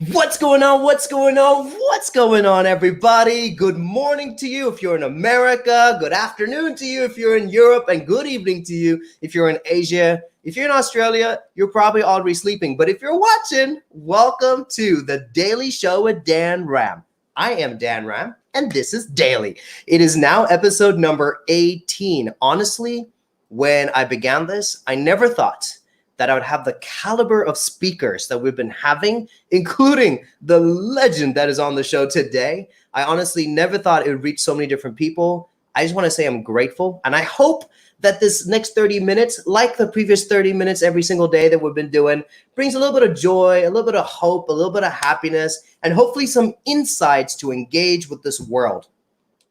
What's going on? What's going on? What's going on, everybody? Good morning to you if you're in America. Good afternoon to you if you're in Europe. And good evening to you if you're in Asia. If you're in Australia, you're probably already sleeping. But if you're watching, welcome to the Daily Show with DanRam. I am DanRam, and this is Daily. It is now episode number 18. Honestly, when I began this, I never thought that I would have the caliber of speakers that we've been having, including the legend that is on the show today. I honestly never thought it would reach so many different people. I just want to say I'm grateful. And I hope that this next 30 minutes, like the previous 30 minutes every single day that we've been doing, brings a little bit of joy, a little bit of hope, a little bit of happiness, and hopefully some insights to engage with this world.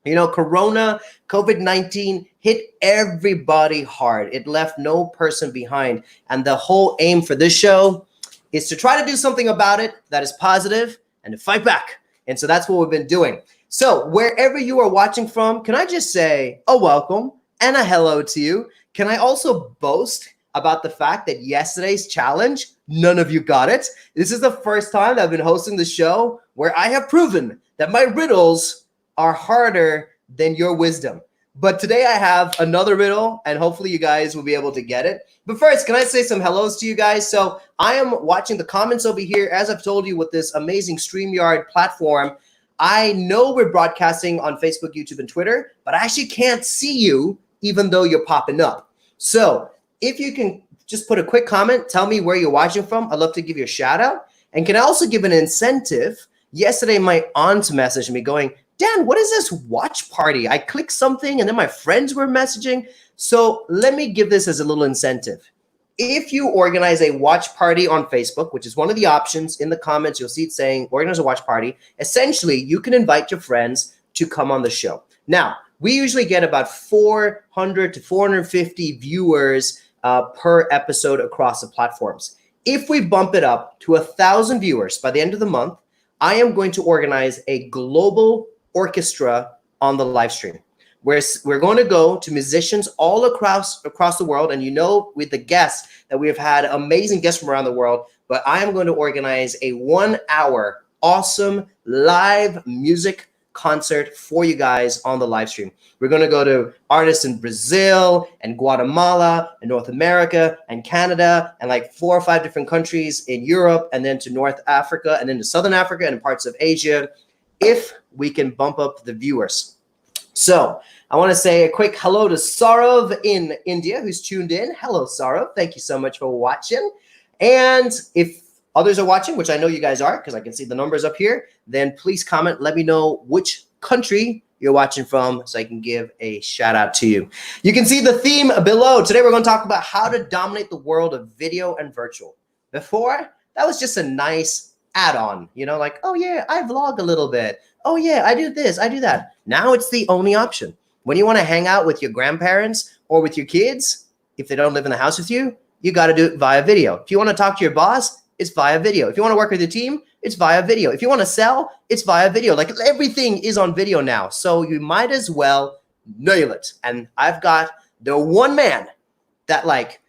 You know, COVID-19 hit everybody hard. It left no person behind. And the whole aim for this show is to try to do something about it that is positive and to fight back. And so that's what we've been doing. So wherever you are watching from, can I just say a welcome and a hello to you? Can I also boast about the fact that yesterday's challenge, none of you got it? This is the first time that I've been hosting the show where I have proven that my riddles are harder than your wisdom. But today I have another riddle, and hopefully you guys will be able to get it. But first, can I say some hellos to you guys? So I am watching the comments over here, as I've told you, with this amazing StreamYard platform. I know we're broadcasting on Facebook, YouTube, and Twitter, but I actually can't see you even though you're popping up. So if you can just put a quick comment, tell me where you're watching from. I'd love to give you a shout out. And can I also give an incentive? Yesterday, my aunt messaged me going, Dan, what is this watch party? I clicked something and then my friends were messaging. So let me give this as a little incentive. If you organize a watch party on Facebook, which is one of the options in the comments, you'll see it saying organize a watch party. Essentially, you can invite your friends to come on the show. Now, we usually get about 400 to 450 viewers per episode across the platforms. If we bump it up to 1,000 viewers by the end of the month, I am going to organize a global orchestra on the live stream. We're going to go to musicians all across the world. And you know, with the guests that we have had amazing guests from around the world, but I am going to organize a 1 hour awesome live music concert for you guys on the live stream. We're going to go to artists in Brazil and Guatemala and North America and Canada and like 4 or 5 different countries in Europe, and then to North Africa and then to Southern Africa and parts of Asia, if we can bump up the viewers. So I want to say a quick hello to Saurav in India who's tuned in. Hello, Saurav. Thank you so much for watching. And if others are watching, which I know you guys are because I can see the numbers up here, then please comment. Let me know which country you're watching from so I can give a shout out to you. You can see the theme below. Today we're going to talk about how to dominate the world of video and virtual. Before, that was just a nice add-on, you know, like, oh yeah, I vlog a little bit. Oh yeah, I do this, I do that. Now it's the only option. When you want to hang out with your grandparents or with your kids, if they don't live in the house with you, you got to do it via video. If you want to talk to your boss, it's via video. If you want to work with your team, it's via video. If you want to sell, it's via video. Like everything is on video now. So you might as well nail it. And I've got the one man that like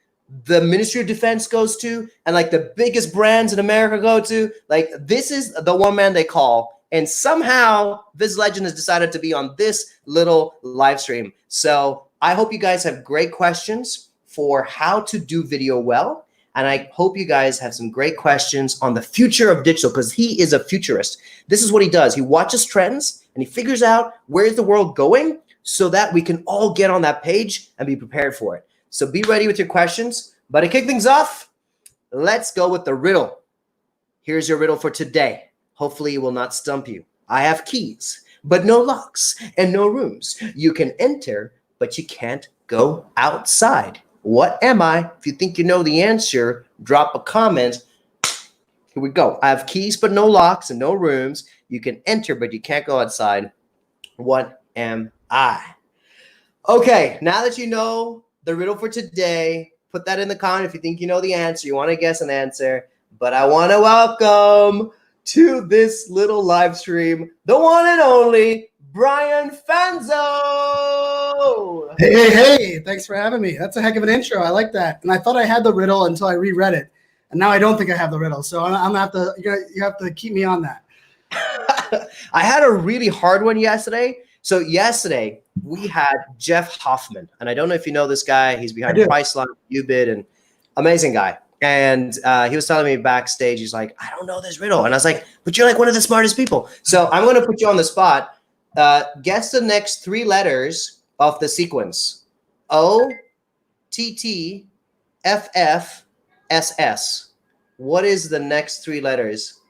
the Ministry of Defense goes to and like the biggest brands in America go to. Like this is the one man they call. And somehow this legend has decided to be on this little live stream. So I hope you guys have great questions for how to do video well. And I hope you guys have some great questions on the future of digital because he is a futurist. This is what he does. He watches trends and he figures out where's the world going so that we can all get on that page and be prepared for it. So be ready with your questions. But to kick things off, let's go with the riddle. Here's your riddle for today. Hopefully it will not stump you. I have keys, but no locks and no rooms. You can enter, but you can't go outside. What am I? If you think you know the answer, drop a comment. Here we go. I have keys, but no locks and no rooms. You can enter, but you can't go outside. What am I? Okay, now that you know the riddle for today, put that in the comment if you think you know the answer. You want to guess an answer. But I want to welcome to this little live stream the one and only Brian Fanzo. Hey. Thanks for having me. That's a heck of an intro. I like that. And I thought I had the riddle until I reread it. and now I don't think I have the riddle. So I'm gonna have to you have to keep me on that. I had a really hard one yesterday. So yesterday we had Jeff Hoffman, and I don't know if you know this guy. He's behind Priceline, Ubid, and amazing guy. And he was telling me backstage, he's like, I don't know this riddle. And I was like, but you're like one of the smartest people. So I'm going to put you on the spot. Guess the next 3 letters of the sequence. O, T, T, F, F, S, S. What is the next 3 letters?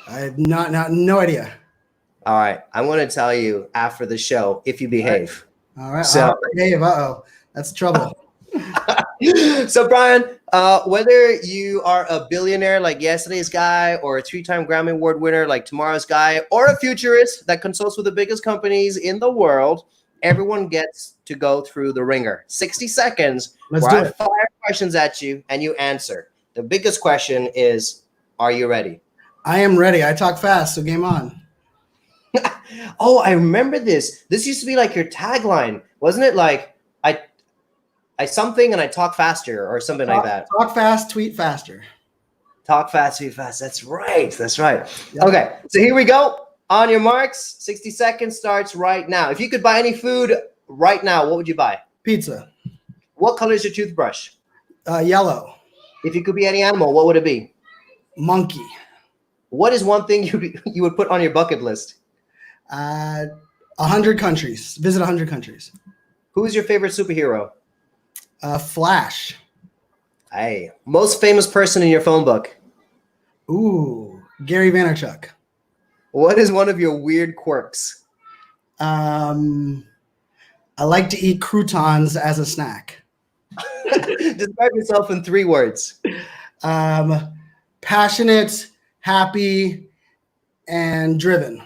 I have no idea. All right. I'm going to tell you after the show if you behave. All right. So, behave. Uh-oh. That's trouble. So, Brian, whether you are a billionaire like yesterday's guy or a 3-time Grammy Award winner like tomorrow's guy or a futurist that consults with the biggest companies in the world, everyone gets to go through the ringer. 60 seconds Let's where do I it. fire questions at you and you answer. The biggest question is, are you ready? I am ready. I talk fast, so game on. Oh, I remember this. This used to be like your tagline, wasn't it? Like I something and I talk faster or something like that. Talk fast, tweet faster. Talk fast, tweet fast. That's right. That's right. Yep. Okay, so here we go. On your marks, 60 seconds starts right now. If you could buy any food right now, what would you buy? Pizza. What color is your toothbrush? Yellow. If you could be any animal, what would it be? Monkey. What is one thing you would put on your bucket list? 100 countries. Visit 100 countries. Who is your favorite superhero? Flash. Hey, most famous person in your phone book? Ooh, Gary Vaynerchuk. What is one of your weird quirks? I like to eat croutons as a snack. Describe yourself in 3 words. Passionate, happy, and driven.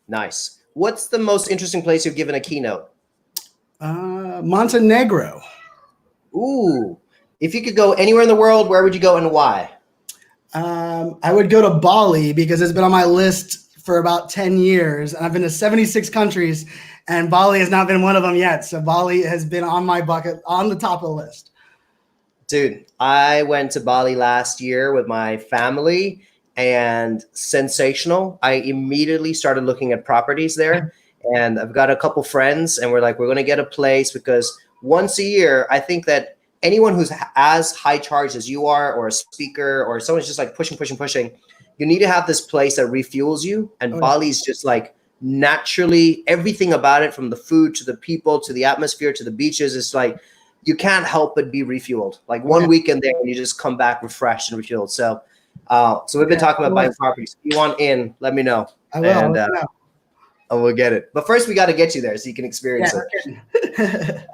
Nice. What's the most interesting place you've given a keynote? Montenegro. Ooh. If you could go anywhere in the world, where would you go and why? I would go to Bali because it's been on my list for about 10 years. And I've been to 76 countries, and Bali has not been one of them yet. So Bali has been on my bucket, on the top of the list. Dude, I went to Bali last year with my family, and sensational. I immediately started looking at properties there, and I've got a couple friends, and we're like, we're going to get a place because once a year, I think that anyone who's as high charged as you are, or a speaker, or someone's just like pushing, you need to have this place that refuels you. And Bali's just like naturally everything about it, from the food to the people to the atmosphere to the beaches. It's like you can't help but be refueled. Like one weekend there, and you just come back refreshed and refueled. So we've been talking about buying properties. If you want in, let me know. I will. And we'll get it. But first, we got to get you there so you can experience it.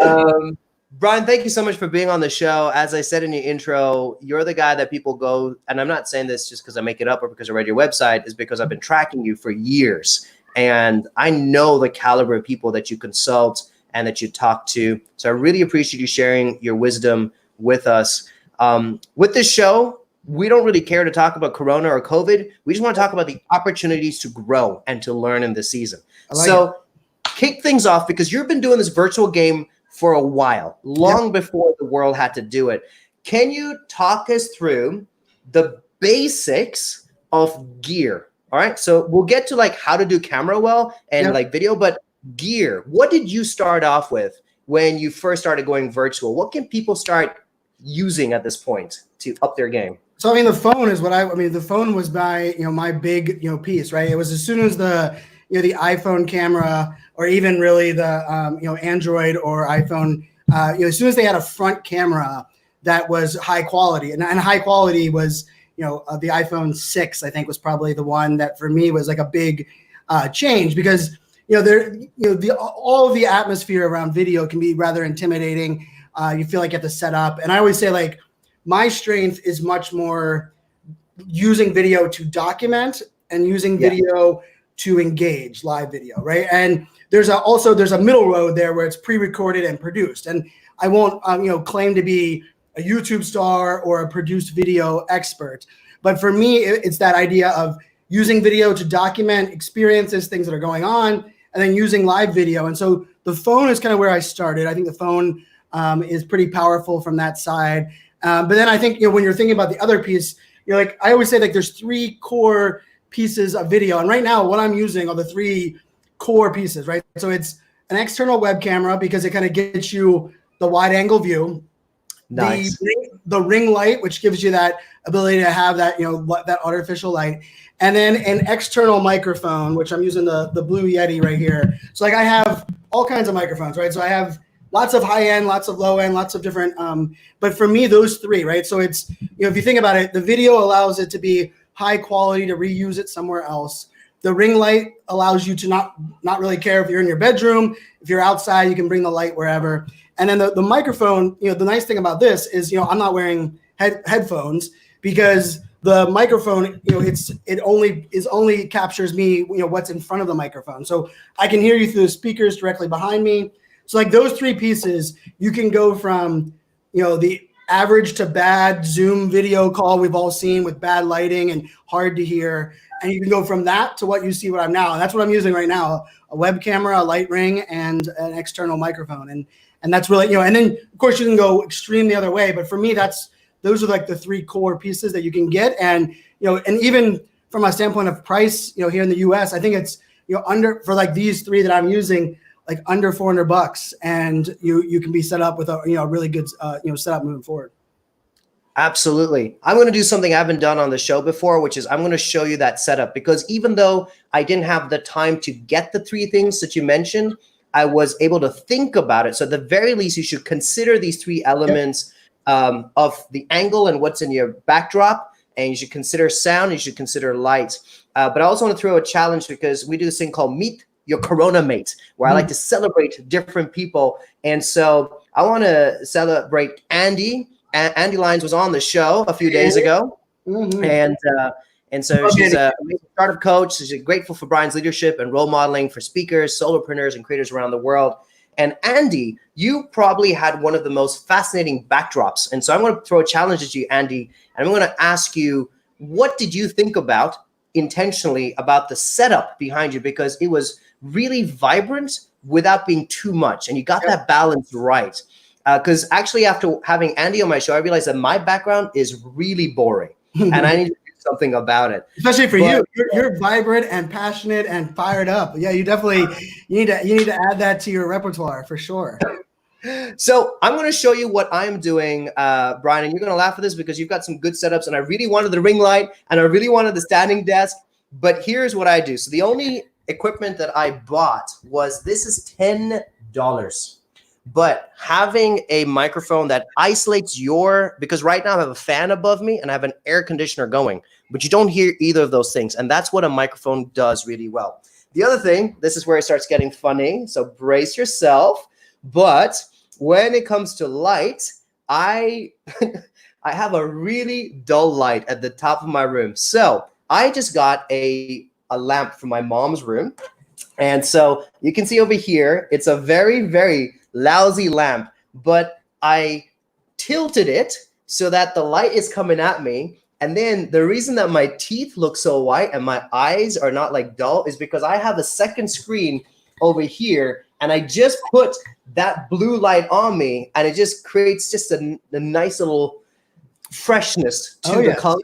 Brian, thank you so much for being on the show. As I said in your intro, you're the guy that people go, and I'm not saying this just because I make it up or because I read your website, is because I've been tracking you for years. And I know the caliber of people that you consult and that you talk to. So I really appreciate you sharing your wisdom with us. With this show, we don't really care to talk about Corona or COVID. We just want to talk about the opportunities to grow and to learn in this season. Kick things off, because you've been doing this virtual game for a while, long before the world had to do it. Can you talk us through the basics of gear? All right. So we'll get to like how to do camera well and like video, but gear, what did you start off with when you first started going virtual? What can people start using at this point to up their game? So, I mean, the phone is the phone was my big, piece, right? It was as soon as the iPhone camera, or even really the, Android or iPhone, as soon as they had a front camera that was high quality, and high quality was, the iPhone 6, I think, was probably the one that for me was like a big change, because, all of the atmosphere around video can be rather intimidating. You feel like you have to set up. And I always say, like, my strength is much more using video to document and using video to engage, live video, right? And there's a middle road there where it's pre-recorded and produced. And I won't claim to be a YouTube star or a produced video expert, but for me, it's that idea of using video to document experiences, things that are going on, and then using live video. And so the phone is kind of where I started. I think the phone is pretty powerful from that side. But then I think, when you're thinking about the other piece, like I always say, like there's 3 core pieces of video. And right now what I'm using are the 3 core pieces, right? So it's an external web camera because it kind of gets you the wide angle view. Nice. The ring light, which gives you that ability to have that, that artificial light. And then an external microphone, which I'm using the Blue Yeti right here. So like I have all kinds of microphones, right? So I have lots of high end, lots of low end, lots of different, but for me, those 3, right? So it's, if you think about it, the video allows it to be high quality to reuse it somewhere else. The ring light allows you to not really care if you're in your bedroom, if you're outside, you can bring the light wherever. And then the microphone, the nice thing about this is, I'm not wearing headphones because the microphone, it only captures me, what's in front of the microphone. So I can hear you through the speakers directly behind me. So like those 3 pieces, you can go from, the average to bad Zoom video call we've all seen with bad lighting and hard to hear. And you can go from that to what you see what I'm now. And that's what I'm using right now, a web camera, a light ring, and an external microphone. And that's really, and then of course you can go extreme the other way. But for me, those are like the 3 core pieces that you can get. And, and even from a standpoint of price, here in the US, I think it's, under, for like these 3 that I'm using, like under $400, and you can be set up with a really good setup moving forward. Absolutely. I'm going to do something I haven't done on the show before, which is I'm going to show you that setup, because even though I didn't have the time to get the 3 things that you mentioned, I was able to think about it. So at the very least, you should consider these 3 elements of the angle and what's in your backdrop, and you should consider sound, you should consider light. But I also want to throw a challenge, because we do this thing called Meet Your Corona Mate, where I like to celebrate different people. And so I want to celebrate Andy. Andy Lyons was on the show a few days ago. And so she's a startup coach. She's grateful for Brian's leadership and role modeling for speakers, solopreneurs, and creators around the world. And Andy, you probably had one of the most fascinating backdrops. And so I'm going to throw a challenge at you, Andy, and I'm going to ask you, what did you think about intentionally about the setup behind you? Because it was really vibrant without being too much, and you got that balance right. Because actually, after having Andy on my show, I realized that my background is really boring, and I need to do something about it. Especially for you, you're vibrant and passionate and fired up. Yeah, you need to add that to your repertoire for sure. So I'm going to show you what I'm doing, Brian, and you're going to laugh at this because you've got some good setups, and I really wanted the ring light, and I really wanted the standing desk. But here's what I do. So the only equipment that I bought was, this is $10. But having a microphone that isolates because right now I have a fan above me and I have an air conditioner going, but you don't hear either of those things. And that's what a microphone does really well. The other thing, this is where it starts getting funny, so brace yourself. But when it comes to light, I have a really dull light at the top of my room. So I just got a lamp from my mom's room. And so you can see over here, it's a very, very lousy lamp, but I tilted it so that the light is coming at me. And then the reason that my teeth look so white and my eyes are not like dull is because I have a second screen over here, and I just put that blue light on me, and it just creates just a nice little freshness to the color.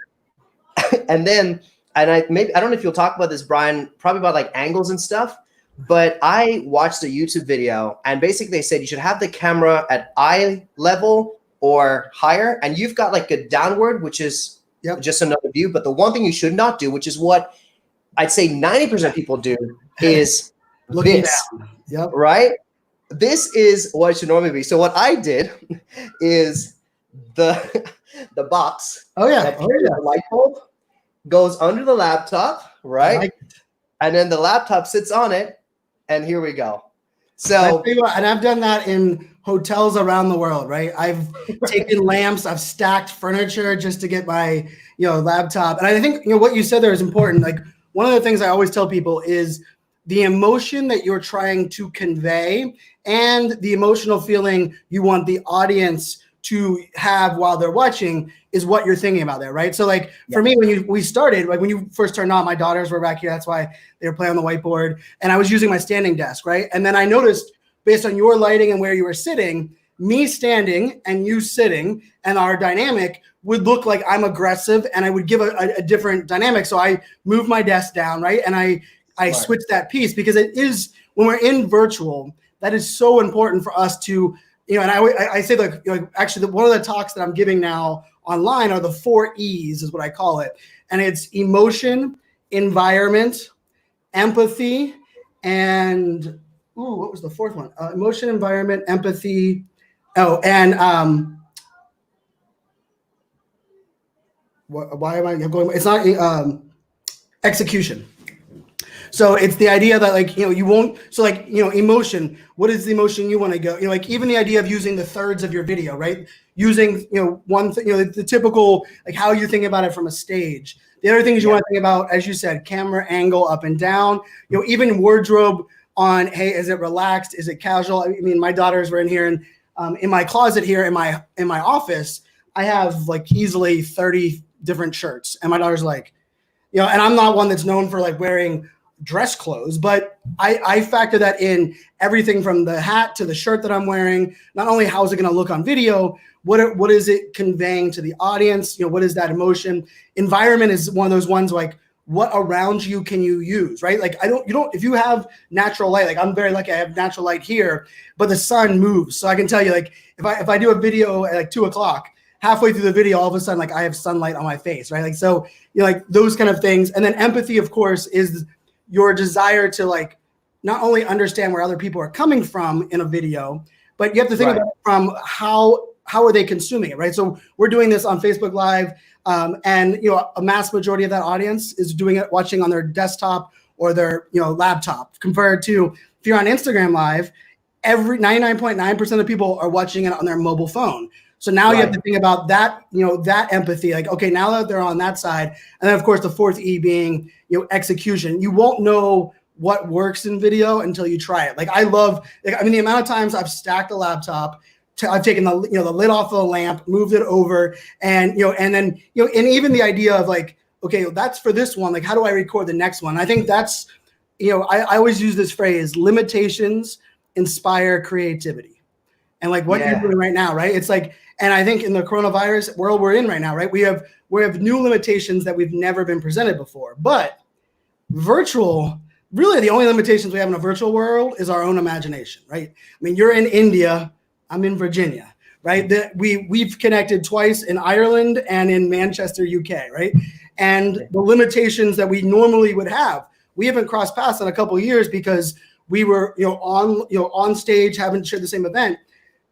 And then, I don't know if you'll talk about this, Brian, probably about like angles and stuff, but I watched a YouTube video, and basically they said you should have the camera at eye level or higher, and you've got like a downward, which is just another view. But the one thing you should not do, which is what I'd say 90% of people do, is looking down. Right? This is what it should normally be. So what I did is the box. The light bulb goes under the laptop, right? And then the laptop sits on it, and here we go. So, and I've done that in hotels around the world, right? I've taken lamps, I've stacked furniture just to get my, laptop. And I think, what you said there is important. Like, one of the things I always tell people is the emotion that you're trying to convey and the emotional feeling you want the audience to have while they're watching is what you're thinking about there, right? So like for me, when we started, like when you first turned on, my daughters were back here. That's why they were playing on the whiteboard. And I was using my standing desk, right? And then I noticed based on your lighting and where you were sitting, me standing and you sitting and our dynamic would look like I'm aggressive and I would give a different dynamic. So I moved my desk down, right? And I switched that piece because it is, when we're in virtual, that is so important for us to, you know, and I say like actually one of the talks that I'm giving now online are the 4 E's is what I call it. And it's emotion, environment, empathy, and what was the fourth one? Emotion, environment, empathy. Oh, and why am I going? It's not execution. So it's the idea that like, you know, you won't, so like, you know, emotion, what is the emotion you want to go, you know, like even the idea of using the thirds of your video, right? Using, you know, one thing, you know, the typical, like how you're thinking about it from a stage. The other things you want to think about, as you said, camera angle up and down, you know, even wardrobe on, hey, is it relaxed? Is it casual? I mean, my daughters were in here and in my closet here in my office, I have like easily 30 different shirts. And my daughter's like, you know, and I'm not one that's known for like wearing dress clothes, but I factor that in everything from the hat to the shirt that I'm wearing. Not only how is it going to look on video, what is it conveying to the audience? You know, what is that emotion? Environment is one of those ones like what around you can you use, right? Like if you have natural light, like I'm very lucky I have natural light here, but the sun moves. So I can tell you like if I do a video at like 2:00, halfway through the video, all of a sudden, like I have sunlight on my face, right? Like, so, you know, like those kind of things. And then empathy, of course, is your desire to like, not only understand where other people are coming from in a video, but you have to think about it from how are they consuming it, right? So we're doing this on Facebook Live, and, you know, a mass majority of that audience is doing it, watching on their desktop or their, you know, laptop, compared to if you're on Instagram Live, every 99.9% of people are watching it on their mobile phone. So now you have to think about that, you know, that empathy, like, okay, now that they're on that side. And then of course the fourth E being, you know, execution. You won't know what works in video until you try it. Like I mean, the amount of times I've stacked a laptop, I've taken the, you know, the lid off of the lamp, moved it over, and, you know, and then, you know, and even the idea of like, okay, that's for this one, like, how do I record the next one? I think that's, you know, I always use this phrase, limitations inspire creativity. And like what you're doing right now, right? It's like, and I think in the coronavirus world we're in right now, right? We have new limitations that we've never been presented before. But virtual, really the only limitations we have in a virtual world is our own imagination, right? I mean, you're in India, I'm in Virginia, right? We've connected twice in Ireland and in Manchester, UK, right? And the limitations that we normally would have, we haven't crossed paths in a couple of years because we were, you know, on stage, haven't shared the same event.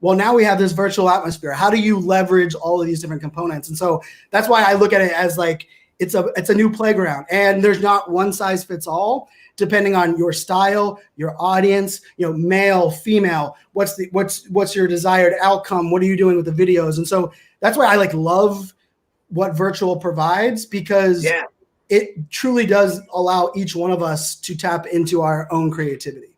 Well, now we have this virtual atmosphere. How do you leverage all of these different components? And so that's why I look at it as like it's a new playground, and there's not one size fits all, depending on your style, your audience, you know, male, female, what's your desired outcome? What are you doing with the videos? And so that's why I like love what virtual provides, because it truly does allow each one of us to tap into our own creativity.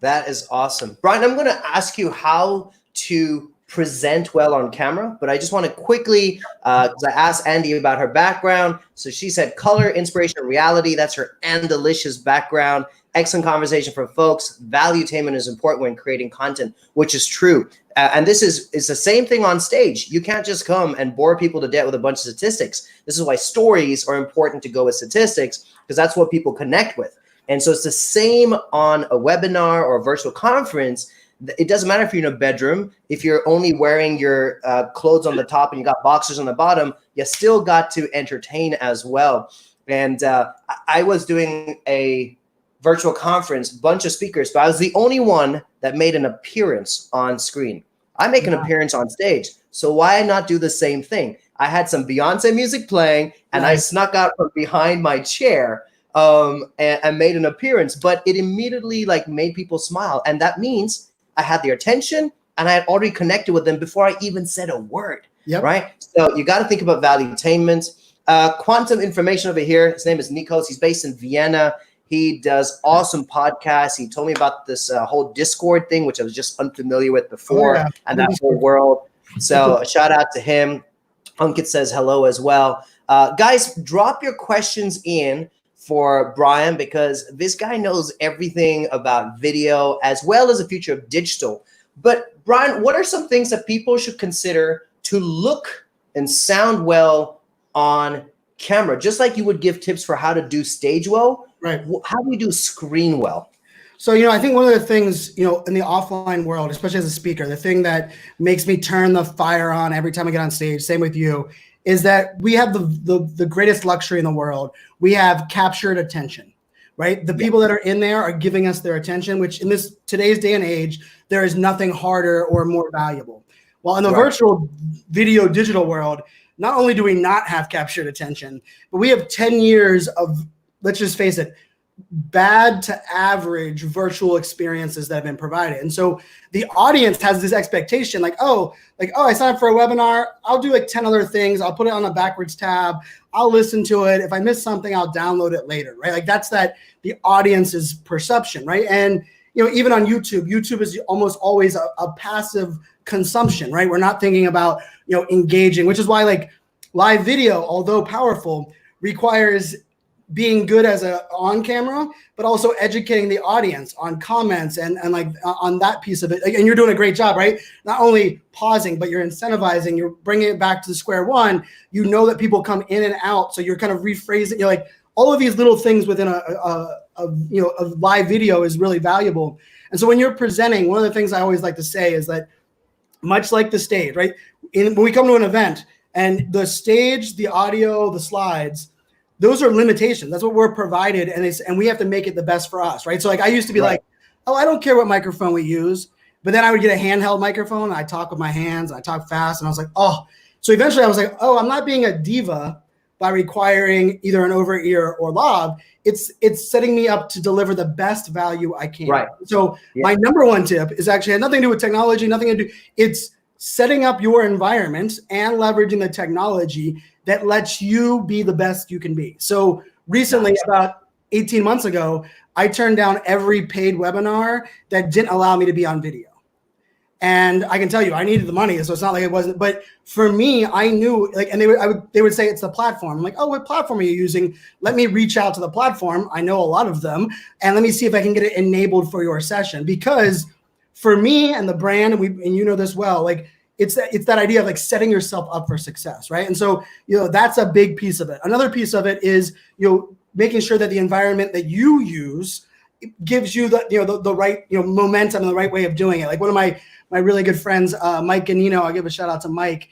That is awesome. Brian, I'm going to ask you how to present well on camera, but I just want to quickly, because I asked Andy about her background. So she said color, inspiration, reality. That's her Andalicious background. Excellent conversation for folks. Valuetainment is important when creating content, which is true. And this is the same thing on stage. You can't just come and bore people to death with a bunch of statistics. This is why stories are important to go with statistics, because that's what people connect with. And so it's the same on a webinar or a virtual conference. It doesn't matter if you're in a bedroom, if you're only wearing your clothes on the top and you got boxers on the bottom, you still got to entertain as well. And I was doing a virtual conference, bunch of speakers, but I was the only one that made an appearance on screen. I make an appearance on stage. So why not do the same thing? I had some Beyonce music playing and I snuck out from behind my chair and made an appearance, but it immediately like made people smile. And that means I had their attention and I had already connected with them before I even said a word, right? So you got to think about valuetainment. Quantum information over here. His name is Nikos. He's based in Vienna. He does awesome podcasts. He told me about this whole Discord thing, which I was just unfamiliar with before, and that whole world. So shout out to him. Ankit says hello as well. Guys, drop your questions in for Brian, because this guy knows everything about video as well as the future of digital. But Brian, what are some things that people should consider to look and sound well on camera? Just like you would give tips for how to do stage well, right? How do you do screen well? So, I think one of the things, in the offline world, especially as a speaker, the thing that makes me turn the fire on every time I get on stage, same with you, is that we have the greatest luxury in the world. We have captured attention, right? The people that are in there are giving us their attention, which in today's day and age, there is nothing harder or more valuable. While in the virtual video digital world, not only do we not have captured attention, but we have 10 years of, let's just face it, bad to average virtual experiences that have been provided. And so the audience has this expectation like, oh, I signed up for a webinar. I'll do like 10 other things. I'll put it on a backwards tab. I'll listen to it. If I miss something, I'll download it later, right? Like that's the audience's perception, right? And, even on YouTube is almost always a passive consumption, right? We're not thinking about, engaging, which is why like live video, although powerful, requires being good as on camera, but also educating the audience on comments and like on that piece of it. And you're doing a great job, right? Not only pausing, but you're incentivizing, you're bringing it back to the square one. You know that people come in and out. So you're kind of rephrasing, you're like all of these little things within a live video is really valuable. And so when you're presenting, one of the things I always like to say is that much like the stage, right? When we come to an event and the stage, the audio, the slides, those are limitations. That's what we're provided, and we have to make it the best for us, right? So like I used to be like, oh, I don't care what microphone we use, but then I would get a handheld microphone, and I talk with my hands, and I talk fast, and I was like, oh. So eventually I was like, oh, I'm not being a diva by requiring either an over ear or lav. It's setting me up to deliver the best value I can. Right. So my number one tip is actually had nothing to do with technology, nothing to do. It's setting up your environment and leveraging the technology that lets you be the best you can be. So recently, about 18 months ago, I turned down every paid webinar that didn't allow me to be on video. And I can tell you, I needed the money, so it's not like it wasn't. But for me, I knew, like, and they would say it's the platform. I'm like, oh, what platform are you using? Let me reach out to the platform. I know a lot of them, and let me see if I can get it enabled for your session. Because for me and the brand, and you know this well, like it's that idea of like setting yourself up for success, right? And so that's a big piece of it. Another piece of it is making sure that the environment that you use gives you the right momentum and the right way of doing it. Like one of my really good friends, Mike Ganino, I'll give a shout out to Mike.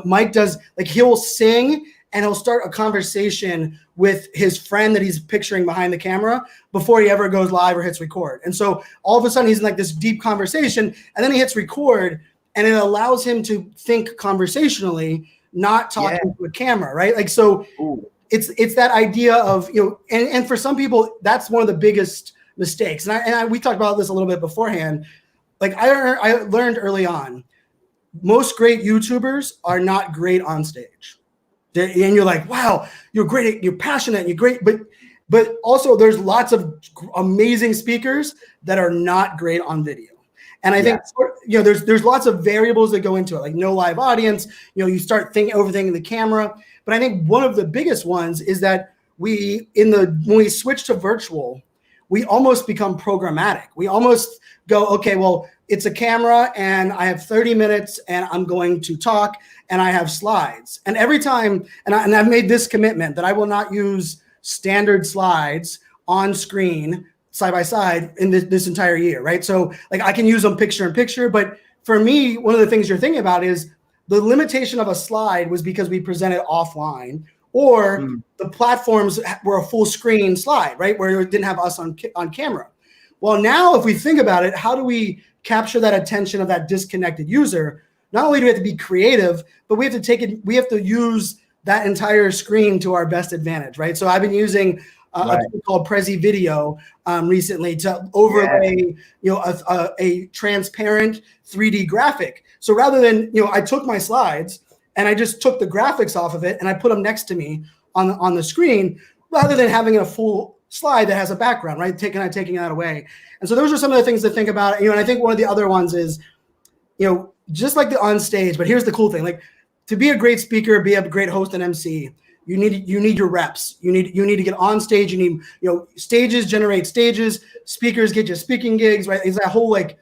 Mike does, like, he'll sing and he'll start a conversation with his friend that he's picturing behind the camera before he ever goes live or hits record. And so all of a sudden he's in like this deep conversation, and then he hits record, and it allows him to think conversationally, not talking to a camera, right? Like, so it's that idea of, and for some people, that's one of the biggest mistakes. And we talked about this a little bit beforehand. Like I learned early on, most great YouTubers are not great on stage. And you're like, wow, you're great, you're passionate, you're great. But also there's lots of amazing speakers that are not great on video. And I think, there's lots of variables that go into it, like no live audience, you start overthinking the camera. But I think one of the biggest ones is that when we switch to virtual, we almost become programmatic. We almost go, okay, well, it's a camera and I have 30 minutes and I'm going to talk and I have slides. And every time, and I've made this commitment that I will not use standard slides on screen side by side in this entire year, right? So like I can use them picture in picture, but for me, one of the things you're thinking about is the limitation of a slide was because we presented offline, or the platforms were a full screen slide, right? Where it didn't have us on camera. Well, now if we think about it, how do we capture that attention of that disconnected user? Not only do we have to be creative, but we have to use that entire screen to our best advantage, right? So I've been using a tool called Prezi Video recently to overlay, a transparent 3D graphic. So rather than, I took my slides and I just took the graphics off of it and I put them next to me on the screen, rather than having a full slide that has a background, right? Taking that away. And so those are some of the things to think about. And I think one of the other ones is, just like the on stage. But here's the cool thing: like to be a great speaker, be a great host and MC, you need your reps. You need to get on stage. You need stages generate stages. Speakers get you speaking gigs. Right? It's that whole like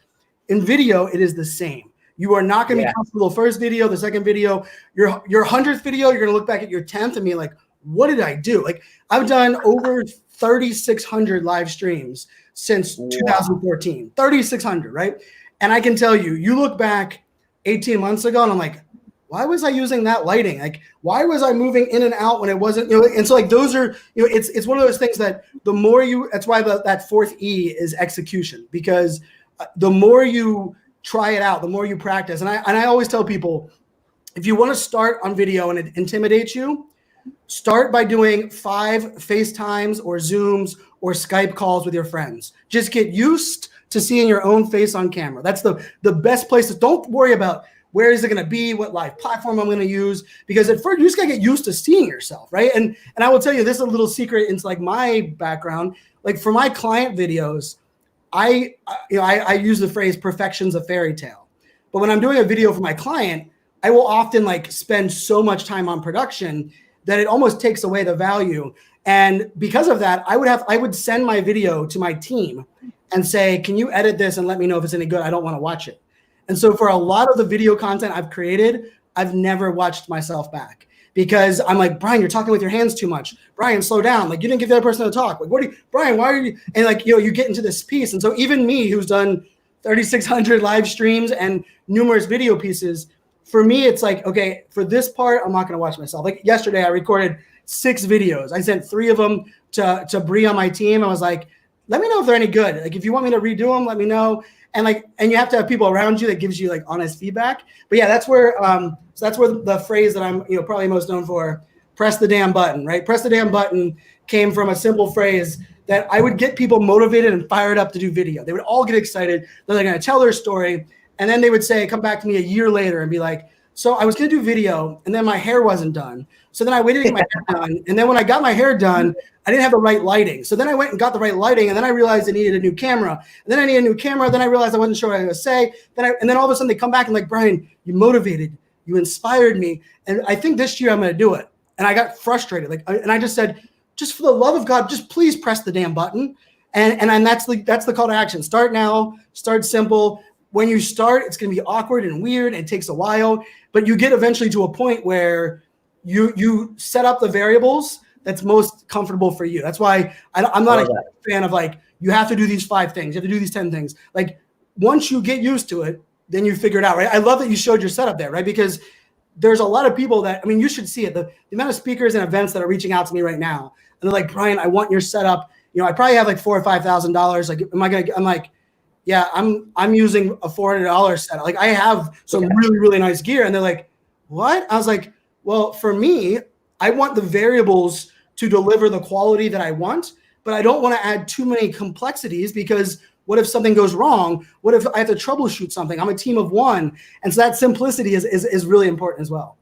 in video. It is the same. You are not going to be comfortable first video, the second video, your 100th video. You're going to look back at your 10th and be like, what did I do? Like I've done over 3,600 live streams since 2014. 3,600, right? And I can tell you, you look back 18 months ago, and I'm like, why was I using that lighting? Like, why was I moving in and out when it wasn't? And so like those are, it's one of those things that the more you, that's why that fourth E is execution, because the more you try it out, the more you practice. And I always tell people, if you want to start on video and it intimidates you, start by doing 5 FaceTimes or Zooms or Skype calls with your friends. Just get used to seeing your own face on camera. That's the best place. Don't worry about where is it going to be, what live platform I'm going to use, because at first you just got to get used to seeing yourself, right? And I will tell you, this is a little secret into like my background. Like for my client videos, I use the phrase perfection's a fairy tale. But when I'm doing a video for my client, I will often like spend so much time on production that it almost takes away the value. And because of that, I would send my video to my team and say, can you edit this and let me know if it's any good? I don't want to watch it. And so for a lot of the video content I've created, I've never watched myself back because I'm like, Brian, you're talking with your hands too much. Brian, slow down. Like you didn't give the other person to talk. Like, Brian, why are you? And like, you get into this piece. And so even me, who's done 3,600 live streams and numerous video pieces, for me, it's like, okay, for this part, I'm not going to watch myself. Like yesterday, I recorded 6 videos. I sent 3 of them to Bree on my team. I was like, let me know if they're any good. Like, if you want me to redo them, let me know. And you have to have people around you that gives you like honest feedback. But yeah, that's where the phrase that I'm probably most known for, press the damn button, right? Press the damn button came from a simple phrase that I would get people motivated and fired up to do video. They would all get excited that they're going to tell their story. And then they would come back to me a year later and be like, so I was going to do video and then my hair wasn't done. So then I waited to get my hair done. And then when I got my hair done, I didn't have the right lighting. So then I went and got the right lighting. And then I realized I needed a new camera. And then I needed a new camera. Then I realized I wasn't sure what I was going to say. And then all of a sudden they come back and like, Brian, you motivated, you inspired me. And I think this year I'm going to do it. And I got frustrated. And I just said, just for the love of God, just please press the damn button. And that's the call to action. Start now, start simple. When you start, it's going to be awkward and weird. It takes a while, but you get eventually to a point where you set up the variables that's most comfortable for you. That's why I'm not a fan of like, you have to do these 5 things. You have to do these 10 things. Like once you get used to it, then you figure it out, right? I love that you showed your setup there, right? Because there's a lot of people that, you should see it. The amount of speakers and events that are reaching out to me right now. And they're like, Brian, I want your setup. I probably have like $4,000 or $5,000. Like, I'm like, yeah, I'm using a $400 setup. Like I have some really, really nice gear. And they're like, what? I was like, well, for me, I want the variables to deliver the quality that I want, but I don't want to add too many complexities because what if something goes wrong? What if I have to troubleshoot something? I'm a team of 1. And so that simplicity is really important as well.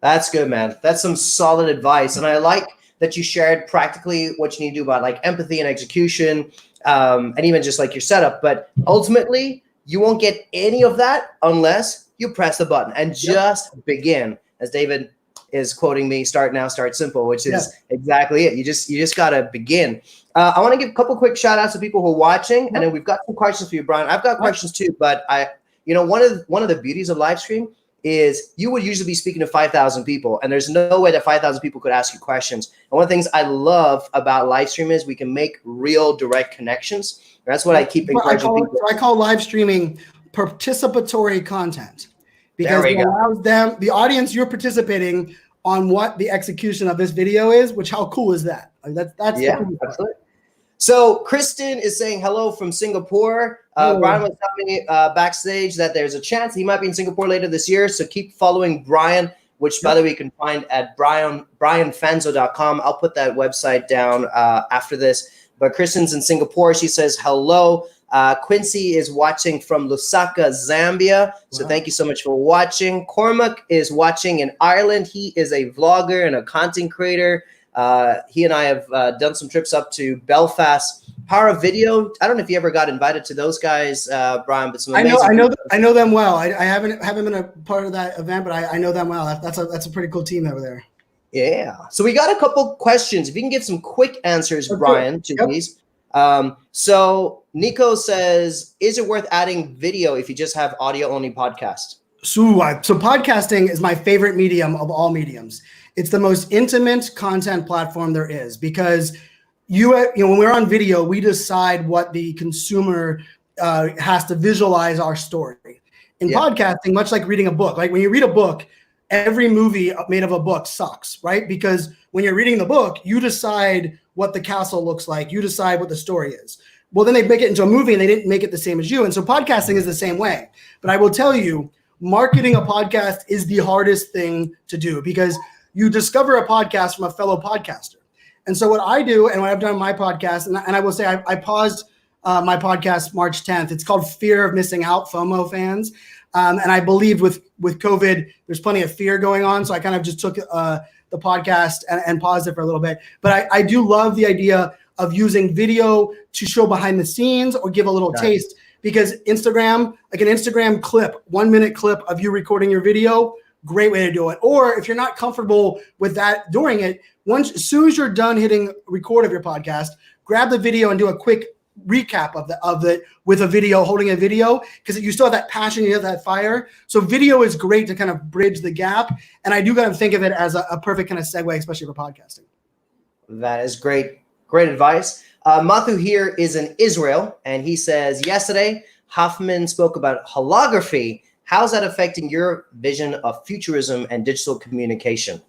That's good, man. That's some solid advice. And I like that you shared practically what you need to do about like empathy and execution, and even just like your setup. But ultimately, you won't get any of that unless you press the button and just begin. As David is quoting me, start now, start simple, which is exactly it. You just got to begin. I want to give a couple quick shout outs to people who are watching, and then we've got some questions for you, Brian. I've got questions too, but one of the beauties of live stream is you would usually be speaking to 5,000 people, and there's no way that 5,000 people could ask you questions. And one of the things I love about live stream is we can make real direct connections. And that's what I keep encouraging people. I call live streaming participatory content because it allows them, the audience, you're participating on what the execution of this video is, which how cool is that? That's absolutely. So Kristen is saying hello from Singapore. Brian was telling me backstage that there's a chance he might be in Singapore later this year. So keep following Brian, which by the way, you can find at brianfanzo.com. I'll put that website down after this. But Kristen's in Singapore. She says hello. Quincy is watching from Lusaka, Zambia. So thank you so much for watching. Cormac is watching in Ireland. He is a vlogger and a content creator. He and I have done some trips up to Belfast. Power of Video. I don't know if you ever got invited to those guys, Brian, but some amazing. I know them well. I haven't been a part of that event, but I know them well. That's a pretty cool team over there. Yeah. So we got a couple questions. If you can give some quick answers, Brian, to these. So Nico says, is it worth adding video if you just have audio only podcast? So podcasting is my favorite medium of all mediums. It's the most intimate content platform there is because when we're on video, we decide what the consumer has to visualize our story. In podcasting, much like reading a book, like when you read a book, every movie made of a book sucks, right? Because when you're reading the book, you decide what the castle looks like. You decide what the story is. Well, then they make it into a movie and they didn't make it the same as you. And so podcasting is the same way. But I will tell you, marketing a podcast is the hardest thing to do because you discover a podcast from a fellow podcaster. And so what I do and what I've done on my podcast, and I will say I paused my podcast March 10th. It's called Fear of Missing Out, FOMO fans. And I believed with COVID, there's plenty of fear going on. So I kind of just took the podcast and paused it for a little bit. But I do love the idea of using video to show behind the scenes or give a little taste because Instagram, like an Instagram clip, 1 minute clip of you recording your video, great way to do it. Or if you're not comfortable with that during it, as soon as you're done hitting record of your podcast, grab the video and do a quick recap of it with a video, holding a video, because you still have that passion, you have that fire. So video is great to kind of bridge the gap. And I do kind of think of it as a perfect kind of segue, especially for podcasting. That is great. Great advice. Mathu here is in Israel, and he says, yesterday, Hoffman spoke about holography. How's that affecting your vision of futurism and digital communication?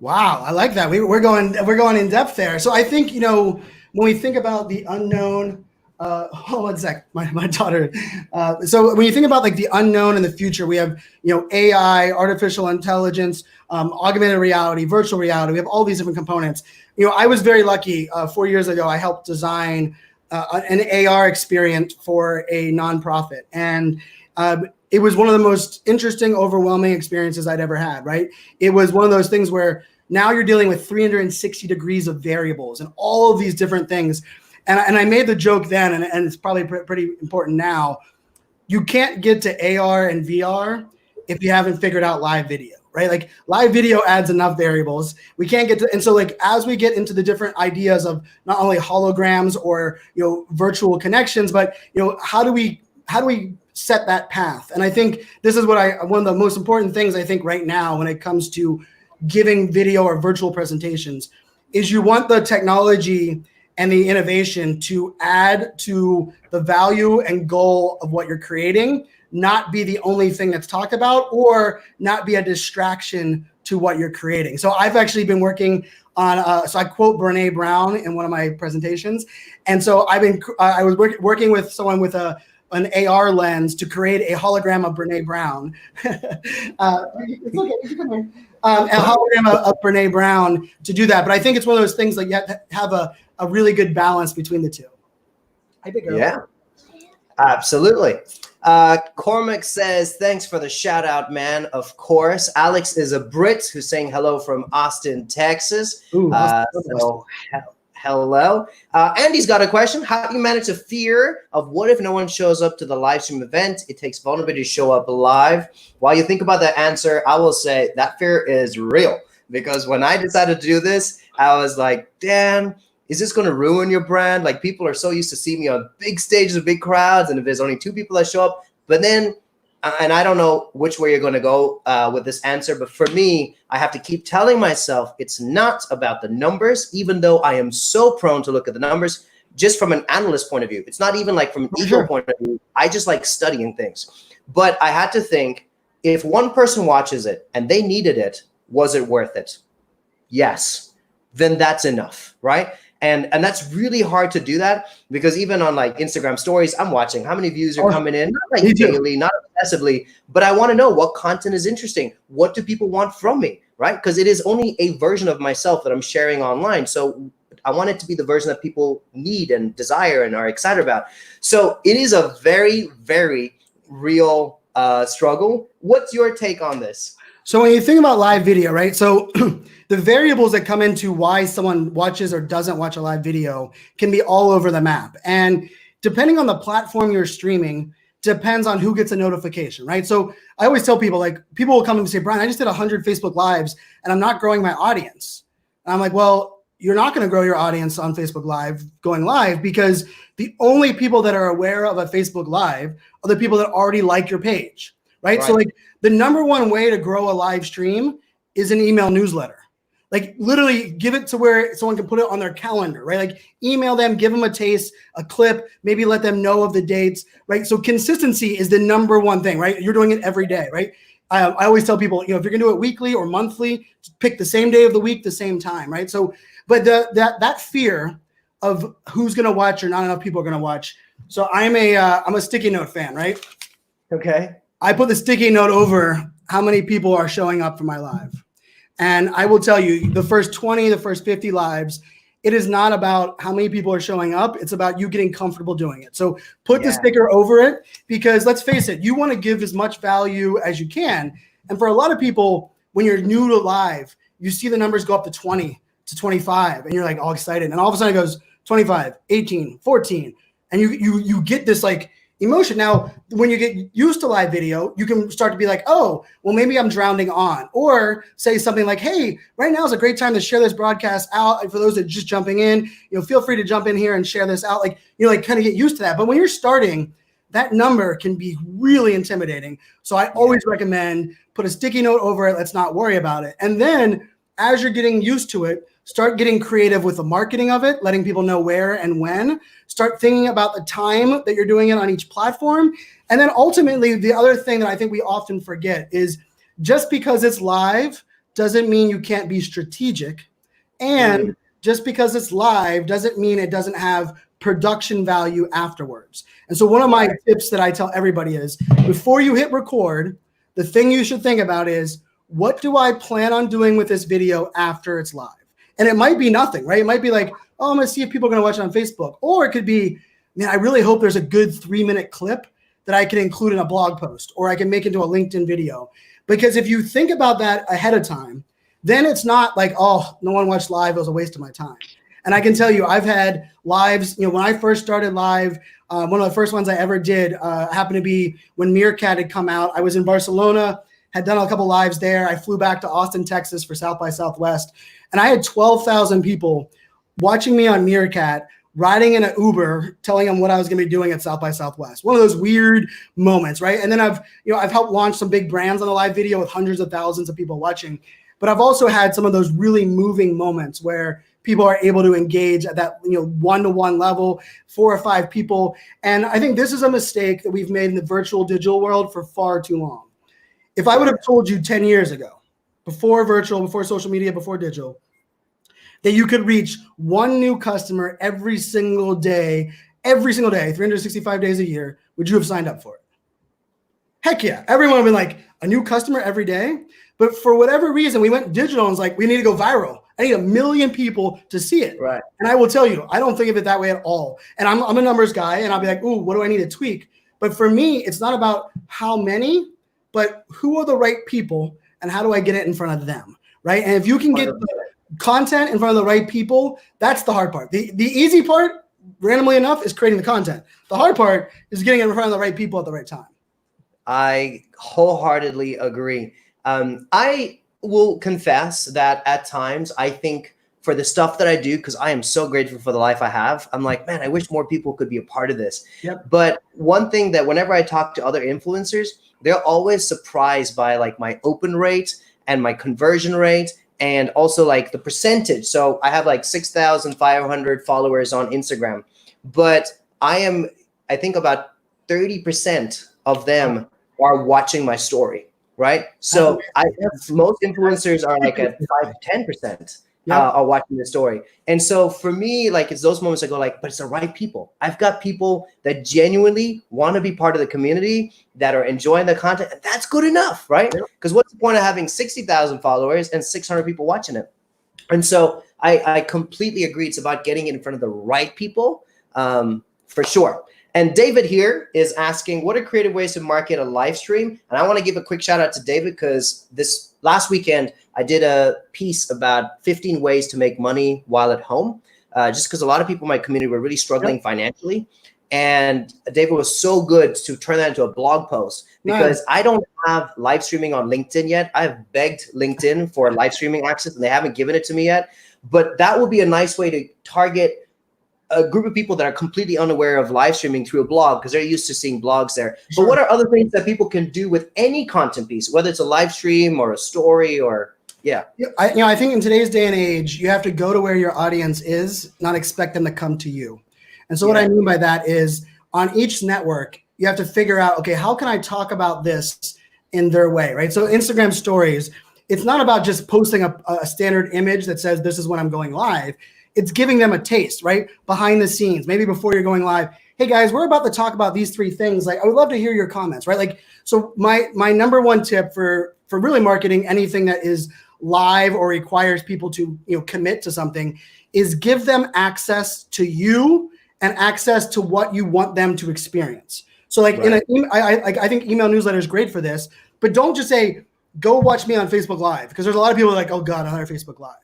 Wow, I like that. We're going in depth there. So I think, when we think about the unknown, hold on a sec, my daughter. So when you think about like the unknown in the future, we have, AI, artificial intelligence, augmented reality, virtual reality. We have all these different components. I was very lucky. 4 years ago, I helped design an AR experience for a nonprofit. And it was one of the most interesting, overwhelming experiences I'd ever had, right? It was one of those things where now you're dealing with 360 degrees of variables and all of these different things. And I made the joke then, and it's probably pretty important now. You can't get to AR and VR if you haven't figured out live video, right? Like live video adds enough variables. We can't get to, and so like as we get into the different ideas of not only holograms or virtual connections, but how do we set that path? And I think this is one of the most important things I think right now when it comes to giving video or virtual presentations is you want the technology and the innovation to add to the value and goal of what you're creating, not be the only thing that's talked about or not be a distraction to what you're creating. So I've actually been working on, so I quote Brene Brown in one of my presentations. And so I was working with someone with an AR lens to create a hologram of Brene Brown. It's okay, you can come here. A hologram of Brene Brown to do that. But I think it's one of those things that you have to have a really good balance between the two. Yeah, absolutely. Cormac says, thanks for the shout out, man. Of course. Alex is a Brit who's saying hello from Austin, Texas. Ooh, so hello. Andy's got a question. How do you manage the fear of what if no one shows up to the live stream event? It takes vulnerability to show up live. While you think about that answer, I will say that fear is real because when I decided to do this, I was like, Dan, is this going to ruin your brand? Like people are so used to seeing me on big stages with big crowds. And if there's only 2 people that show up, but then, and I don't know which way you're going to go with this answer, but for me, I have to keep telling myself it's not about the numbers, even though I am so prone to look at the numbers just from an analyst point of view. It's not even like from an ego point of view. I just like studying things. But I had to think, if one person watches it and they needed it, was it worth it? Yes. Then that's enough, right? And that's really hard to do that because even on like Instagram stories, I'm watching how many views are coming in, not like daily, not obsessively, but I want to know what content is interesting. What do people want from me, right? Because it is only a version of myself that I'm sharing online. So I want it to be the version that people need and desire and are excited about. So it is a very, very real struggle. What's your take on this? So when you think about live video, right? So the variables that come into why someone watches or doesn't watch a live video can be all over the map. And depending on the platform you're streaming, depends on who gets a notification, right? So I always tell people, like, people will come and say, Brian, I just did 100 Facebook Lives and I'm not growing my audience. And I'm like, well, you're not going to grow your audience on Facebook Live going live, because the only people that are aware of a Facebook Live are the people that already like your page, right? So like the number one way to grow a live stream is an email newsletter. Like literally give it to where someone can put it on their calendar, right? Like email them, give them a taste, a clip, maybe let them know of the dates, right? So consistency is the number one thing, right? You're doing it every day, right? I always tell people, if you're gonna do it weekly or monthly, just pick the same day of the week, the same time, right? So, but that fear of who's gonna watch or not enough people are gonna watch. So I'm a sticky note fan, right? Okay. I put the sticky note over how many people are showing up for my live. And I will tell you, the first 20, the first 50 lives, it is not about how many people are showing up. It's about you getting comfortable doing it. So put the sticker over it, because let's face it, you want to give as much value as you can. And for a lot of people, when you're new to live, you see the numbers go up to 20 to 25 and you're like all excited. And all of a sudden it goes 25, 18, 14. And you get this like emotion. Now, when you get used to live video, you can start to be like, oh, well, maybe I'm drowning on, or say something like, hey, right now is a great time to share this broadcast out. And for those that are just jumping in, feel free to jump in here and share this out. Like, kind of get used to that. But when you're starting, that number can be really intimidating. So I always recommend put a sticky note over it. Let's not worry about it. And then as you're getting used to it, start getting creative with the marketing of it, letting people know where and when. Start thinking about the time that you're doing it on each platform. And then ultimately, the other thing that I think we often forget is just because it's live doesn't mean you can't be strategic. And just because it's live doesn't mean it doesn't have production value afterwards. And so one of my tips that I tell everybody is, before you hit record, the thing you should think about is, what do I plan on doing with this video after it's live? And it might be nothing, right? It might be like, oh, I'm going to see if people are going to watch it on Facebook. Or it could be, man, I really hope there's a good 3-minute clip that I can include in a blog post, or I can make into a LinkedIn video. Because if you think about that ahead of time, then it's not like, oh, no one watched live, it was a waste of my time. And I can tell you, I've had lives, when I first started live, one of the first ones I ever did happened to be when Meerkat had come out. I was in Barcelona, had done a couple lives there. I flew back to Austin, Texas for South by Southwest. And I had 12,000 people watching me on Meerkat, riding in an Uber, telling them what I was going to be doing at South by Southwest. One of those weird moments, right? And then I've helped launch some big brands on the live video with hundreds of thousands of people watching. But I've also had some of those really moving moments where people are able to engage at that, one-to-one level, 4 or 5 people. And I think this is a mistake that we've made in the virtual digital world for far too long. If I would have told you 10 years ago, before virtual, before social media, before digital, that you could reach one new customer every single day, 365 days a year, would you have signed up for it? Heck yeah. Everyone would have been like, a new customer every day? But for whatever reason, we went digital and was like, we need to go viral. I need 1 million people to see it. Right. And I will tell you, I don't think of it that way at all. And I'm a numbers guy, and I'll be like, ooh, what do I need to tweak? But for me, it's not about how many, but who are the right people and how do I get it in front of them, right? And if you can get the content in front of the right people, that's the hard part. The easy part, randomly enough, is creating the content. The hard part is getting it in front of the right people at the right time. I wholeheartedly agree. I will confess that at times I think for the stuff that I do, because I am so grateful for the life I have, I'm like, man, I wish more people could be a part of this. Yep. But one thing that whenever I talk to other influencers, they're always surprised by like my open rate and my conversion rate, and also like the percentage. So I have like 6,500 followers on Instagram, but I think about 30% of them are watching my story, right? So most influencers are like at 5 to 10%. Are watching the story. And so for me, like, it's those moments I go like, but it's the right people. I've got people that genuinely want to be part of the community, that are enjoying the content, and that's good enough, right? Because what's the point of having 60,000 followers and 600 people watching it? And so I completely agree. It's about getting it in front of the right people, for sure. And David here is asking, what are creative ways to market a live stream? And I want to give a quick shout out to David, because this last weekend, I did a piece about 15 ways to make money while at home, just because a lot of people in my community were really struggling financially. And David was so good to turn that into a blog post, because I don't have live streaming on LinkedIn yet. I've begged LinkedIn for live streaming access and they haven't given it to me yet. But that would be a nice way to target a group of people that are completely unaware of live streaming through a blog, because they're used to seeing blogs there. But what are other things that people can do with any content piece, whether it's a live stream or a story or I think in today's day and age, you have to go to where your audience is, not expect them to come to you. And so what I mean by that is, on each network, you have to figure out, okay, how can I talk about this in their way, right? So Instagram stories, it's not about just posting a standard image that says, this is when I'm going live. It's giving them a taste, right? Behind the scenes, maybe before you're going live. Hey guys, we're about to talk about these 3 things. Like, I would love to hear your comments, right? Like, so my number one tip for really marketing anything that is live or requires people to, commit to something, is give them access to you and access to what you want them to experience. So like I think email newsletter is great for this, but don't just say, go watch me on Facebook Live, because there's a lot of people like, oh God, another Facebook Live.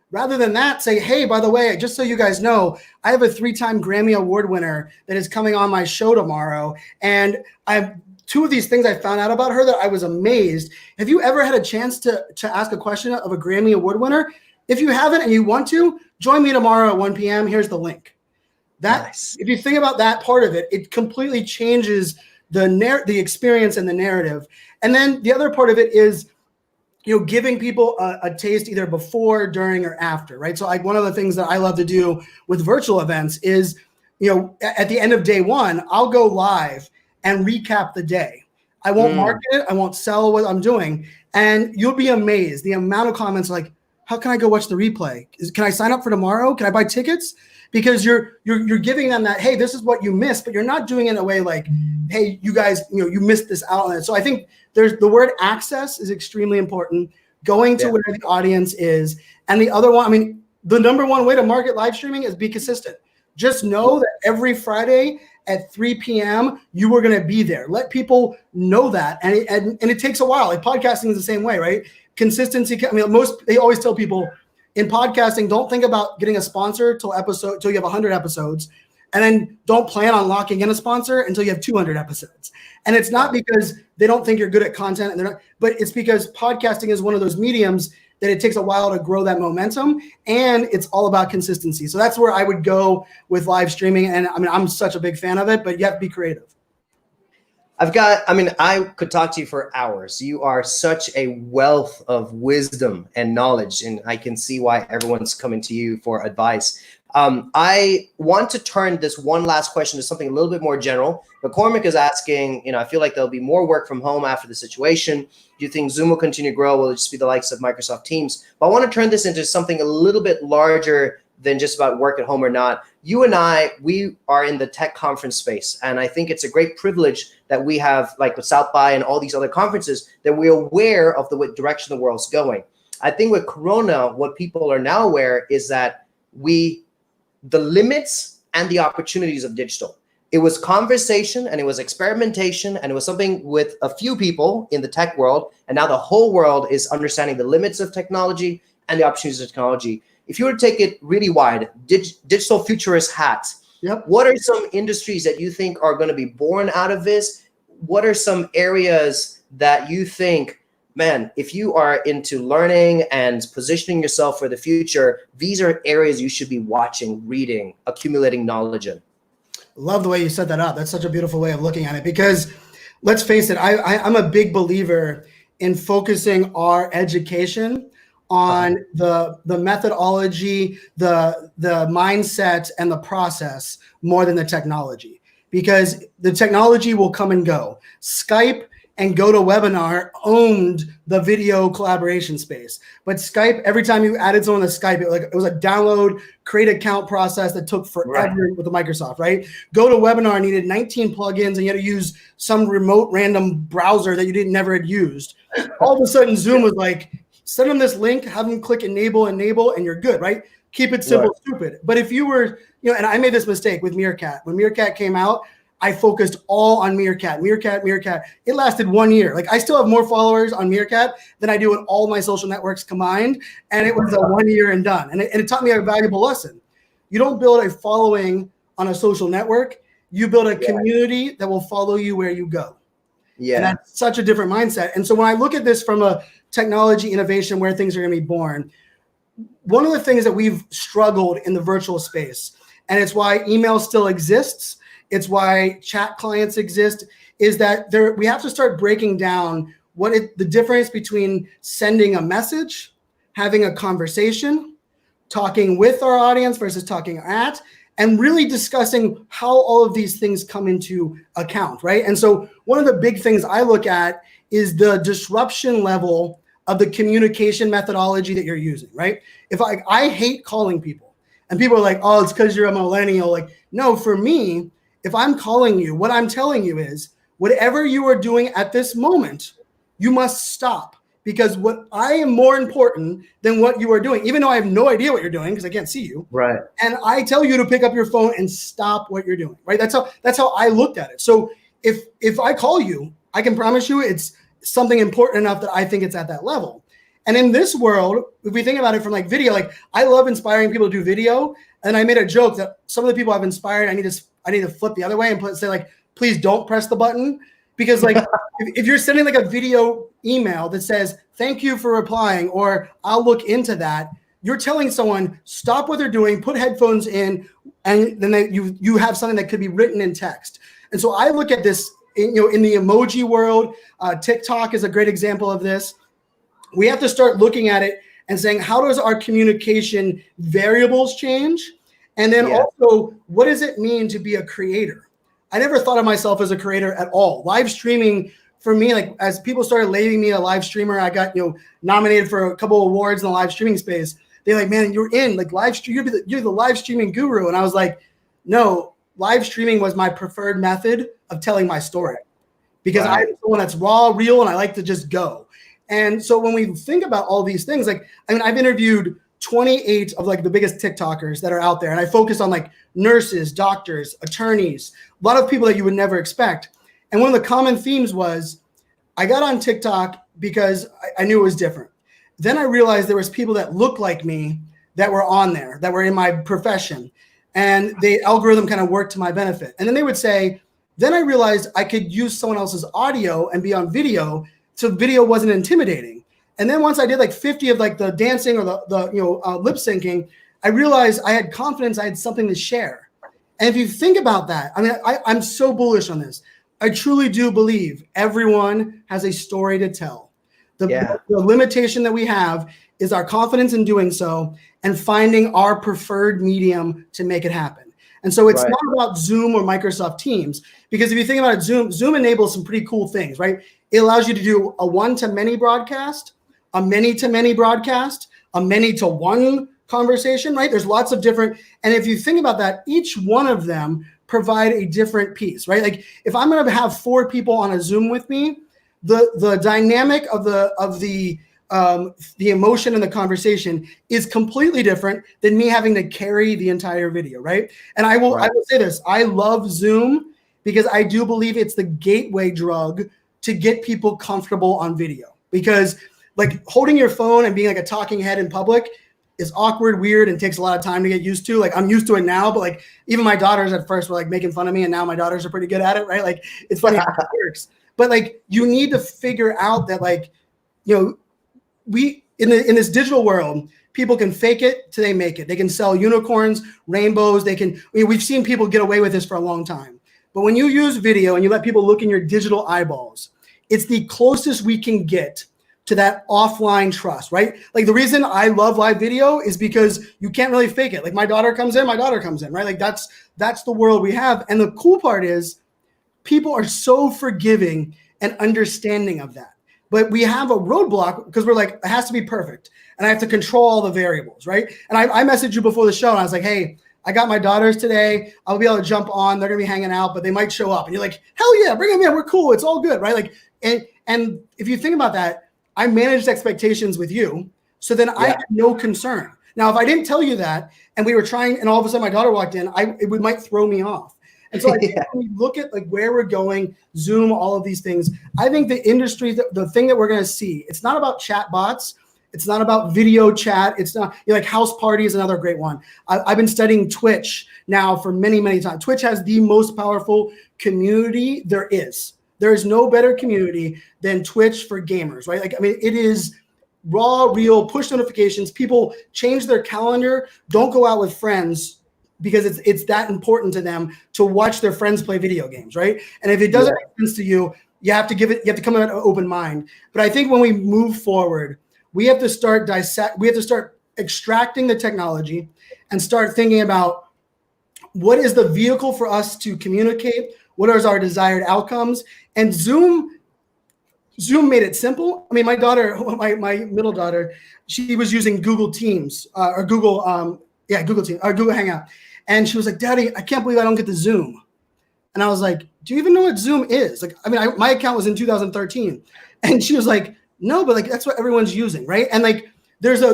Rather than that, say, hey, by the way, just so you guys know, I have a 3-time Grammy Award winner that is coming on my show tomorrow. And I have 2 of these things I found out about her that I was amazed. Have you ever had a chance to ask a question of a Grammy Award winner? If you haven't and you want to, join me tomorrow at 1 p.m. Here's the link. If you think about that part of it, it completely changes the experience and the narrative. And then the other part of it is, giving people a taste either before, during, or after, right? So like one of the things that I love to do with virtual events is, at the end of day 1, I'll go live and recap the day. I won't market it. I won't sell what I'm doing. And you'll be amazed. The amount of comments like, how can I go watch the replay? Can I sign up for tomorrow? Can I buy tickets? Because you're giving them that, hey, this is what you missed, but you're not doing it in a way like, hey, you guys, you missed this out on it. So I think there's the word access is extremely important, going to where the audience is. And the other one, I mean, the number one way to market live streaming is be consistent. Just know that every Friday at 3 p.m., you are going to be there. Let people know that. And it takes a while. Like podcasting is the same way, right? Consistency. I mean, they always tell people, in podcasting, don't think about getting a sponsor till you have 100 episodes, and then don't plan on locking in a sponsor until you have 200 episodes. And it's not because they don't think you're good at content, but it's because podcasting is one of those mediums that it takes a while to grow that momentum, and it's all about consistency. So that's where I would go with live streaming. And I mean, I'm such a big fan of it, but you have to be creative. I could talk to you for hours. You are such a wealth of wisdom and knowledge, and I can see why everyone's coming to you for advice. I want to turn this one last question to something a little bit more general. McCormick is asking, I feel like there'll be more work from home after the situation. Do you think Zoom will continue to grow? Will it just be the likes of Microsoft Teams? But I want to turn this into something a little bit larger than just about work at home or not. You and I, we are in the tech conference space. And I think it's a great privilege that we have, like with South by and all these other conferences, that we're aware of the direction the world's going. I think with Corona, what people are now aware is that the limits and the opportunities of digital. It was conversation and it was experimentation and it was something with a few people in the tech world. And now the whole world is understanding the limits of technology and the opportunities of technology. If you were to take it really wide, digital futurist hat, what are some industries that you think are going to be born out of this? What are some areas that you think, man, if you are into learning and positioning yourself for the future, these are areas you should be watching, reading, accumulating knowledge in? Love the way you set that up. That's such a beautiful way of looking at it, because let's face it, I'm a big believer in focusing our education on the methodology, the mindset, and the process more than the technology, because the technology will come and go. Skype and GoToWebinar owned the video collaboration space. But Skype, every time you added someone to Skype, it was a download, create account process that took forever with the Microsoft, right? GoToWebinar needed 19 plugins, and you had to use some remote random browser that you never had used. All of a sudden, Zoom was like, send them this link, have them click enable, and you're good, right? Keep it simple, stupid. But if you were, and I made this mistake with Meerkat. When Meerkat came out, I focused all on Meerkat. It lasted 1 year. Like I still have more followers on Meerkat than I do in all my social networks combined. And it was a 1 year and done. And it taught me a valuable lesson. You don't build a following on a social network. You build a community that will follow you where you go. Yeah. And that's such a different mindset. And so when I look at this from a technology innovation, where things are going to be born, one of the things that we've struggled in the virtual space, and it's why email still exists, it's why chat clients exist, is that we have to start breaking down the difference between sending a message, having a conversation, talking with our audience versus talking at, and really discussing how all of these things come into account, right? And so one of the big things I look at is the disruption level of the communication methodology that you're using, right? If I hate calling people, and people are like, oh, it's because you're a millennial. Like, no, for me, if I'm calling you, what I'm telling you is whatever you are doing at this moment, you must stop, because what I am more important than what you are doing, even though I have no idea what you're doing because I can't see you. Right. And I tell you to pick up your phone and stop what you're doing, right? That's how I looked at it. So if I call you, I can promise you it's something important enough that I think it's at that level. And in this world, if we think about it from like video, like I love inspiring people to do video. And I made a joke that some of the people I've inspired, I need to flip the other way and say like, please don't press the button. Because like if you're sending like a video email that says, thank you for replying, or I'll look into that, you're telling someone, stop what they're doing, put headphones in, and then you have something that could be written in text. And so I look at this, in the emoji world. TikTok is a great example of this. We have to start looking at it and saying, how does our communication variables change? And then also, what does it mean to be a creator? I never thought of myself as a creator at all. Live streaming for me, like as people started labeling me a live streamer, I got nominated for a couple of awards in the live streaming space. They're like, man, you're in like live stream. You're the live streaming guru. And I was like, no, live streaming was my preferred method of telling my story, because I'm someone that's raw, real, and I like to just go. And so when we think about all these things, like, I mean, I've interviewed 28 of like the biggest TikTokers that are out there. And I focus on like nurses, doctors, attorneys, a lot of people that you would never expect. And one of the common themes was I got on TikTok because I knew it was different. Then I realized there was people that looked like me that were on there, that were in my profession, and the algorithm kind of worked to my benefit. And then they would say, then I realized I could use someone else's audio and be on video, so video wasn't intimidating. And then once I did like 50 of like the dancing or the lip syncing, I realized I had confidence, I had something to share. And if you think about that, I mean, I'm so bullish on this. I truly do believe everyone has a story to tell. The limitation that we have is our confidence in doing so and finding our preferred medium to make it happen. And so it's not about Zoom or Microsoft Teams, because if you think about it, Zoom enables some pretty cool things, right? It allows you to do a one-to-many broadcast, a many-to-many broadcast, a many-to-one conversation, right? There's lots of different, and if you think about that, each one of them provide a different piece, right? Like if I'm going to have 4 people on a Zoom with me, the dynamic of the emotion in the conversation is completely different than me having to carry the entire video, right? And I will say this, I love Zoom because I do believe it's the gateway drug to get people comfortable on video, because like holding your phone and being like a talking head in public is awkward, weird, and takes a lot of time to get used to. Like I'm used to it now, but like even my daughters at first were like making fun of me, and now my daughters are pretty good at it, right? Like it's funny how it works. But like you need to figure out that like, we in this digital world, people can fake it till they make it. They can sell unicorns, rainbows. We've seen people get away with this for a long time. But when you use video and you let people look in your digital eyeballs, it's the closest we can get to that offline trust, right? Like the reason I love live video is because you can't really fake it. Like my daughter comes in, right? Like that's the world we have. And the cool part is people are so forgiving and understanding of that. But we have a roadblock because we're like, it has to be perfect. And I have to control all the variables, right? And I messaged you before the show and I was like, hey, I got my daughters today. I'll be able to jump on. They're going to be hanging out, but they might show up. And you're like, hell yeah, bring them in. We're cool. It's all good, right? Like, and if you think about that, I managed expectations with you. So then I had no concern. Now, if I didn't tell you that and we were trying and all of a sudden my daughter walked in, it might throw me off. And so I think when we look at like where we're going, Zoom, all of these things, I think the industry, the thing that we're going to see, it's not about chat bots. It's not about video chat. It's not, like House Party is another great one. I've been studying Twitch now for many, many times. Twitch has the most powerful community there is. There is no better community than Twitch for gamers, right? Like, I mean, it is raw, real, push notifications. People change their calendar, don't go out with friends because it's that important to them to watch their friends play video games, right? And if it doesn't make sense to you, you have to come in with an open mind. But I think when we move forward, we have to start extracting the technology and start thinking about what is the vehicle for us to communicate, what are our desired outcomes. And Zoom made it simple. I mean, my daughter, my middle daughter, she was using Google Teams or Google Teams or Google Hangout. And she was like, Daddy, I can't believe I don't get the Zoom. And I was like, do you even know what Zoom is? Like, I mean, my account was in 2013. And she was like, no, but like, that's what everyone's using, right? And like, there's a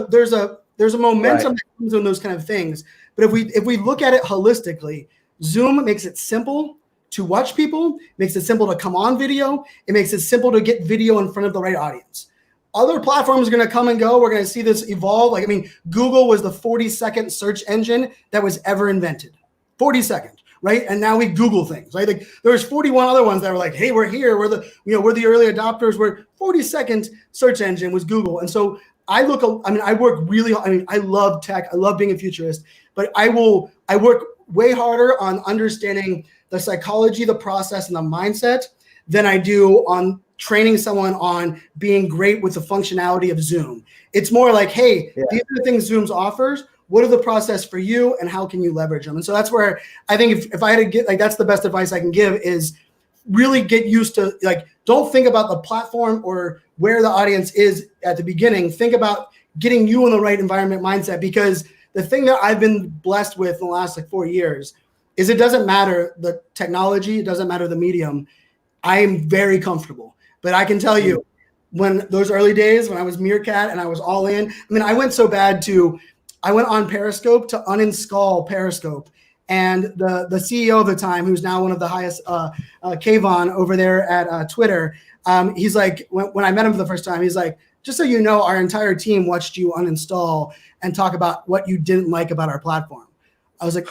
momentum that comes in those kind of things. But if we look at it holistically, Zoom makes it simple to watch people, makes it simple to come on video. It makes it simple to get video in front of the right audience. Other platforms are going to come and go. We're going to see this evolve. Like, I mean, Google was the 42nd search engine that was ever invented. 42nd, right? And now we Google things, right? Like, there's 41 other ones that were like, hey, we're here. We're the early adopters. We're 42nd search engine was Google. And so I work really, I love tech. I love being a futurist, but I work way harder on understanding the psychology, the process, and the mindset than I do on training someone on being great with the functionality of Zoom. It's more like, hey, these are the things Zoom offers. What are the process for you and how can you leverage them? And so that's where I think if I had to get, like, that's the best advice I can give is really get used to, like, don't think about the platform or where the audience is at the beginning. Think about getting you in the right environment mindset, because the thing that I've been blessed with in the last 4 years is it doesn't matter the technology, it doesn't matter the medium. I am very comfortable. But I can tell you, when those early days when I was Meerkat and I was all in, I mean, I went so bad I went on Periscope to uninstall Periscope. And the CEO of the time, who's now one of the highest, Kayvon over there at Twitter, he's like, when I met him for the first time, he's like, just so you know, our entire team watched you uninstall and talk about what you didn't like about our platform. I was like,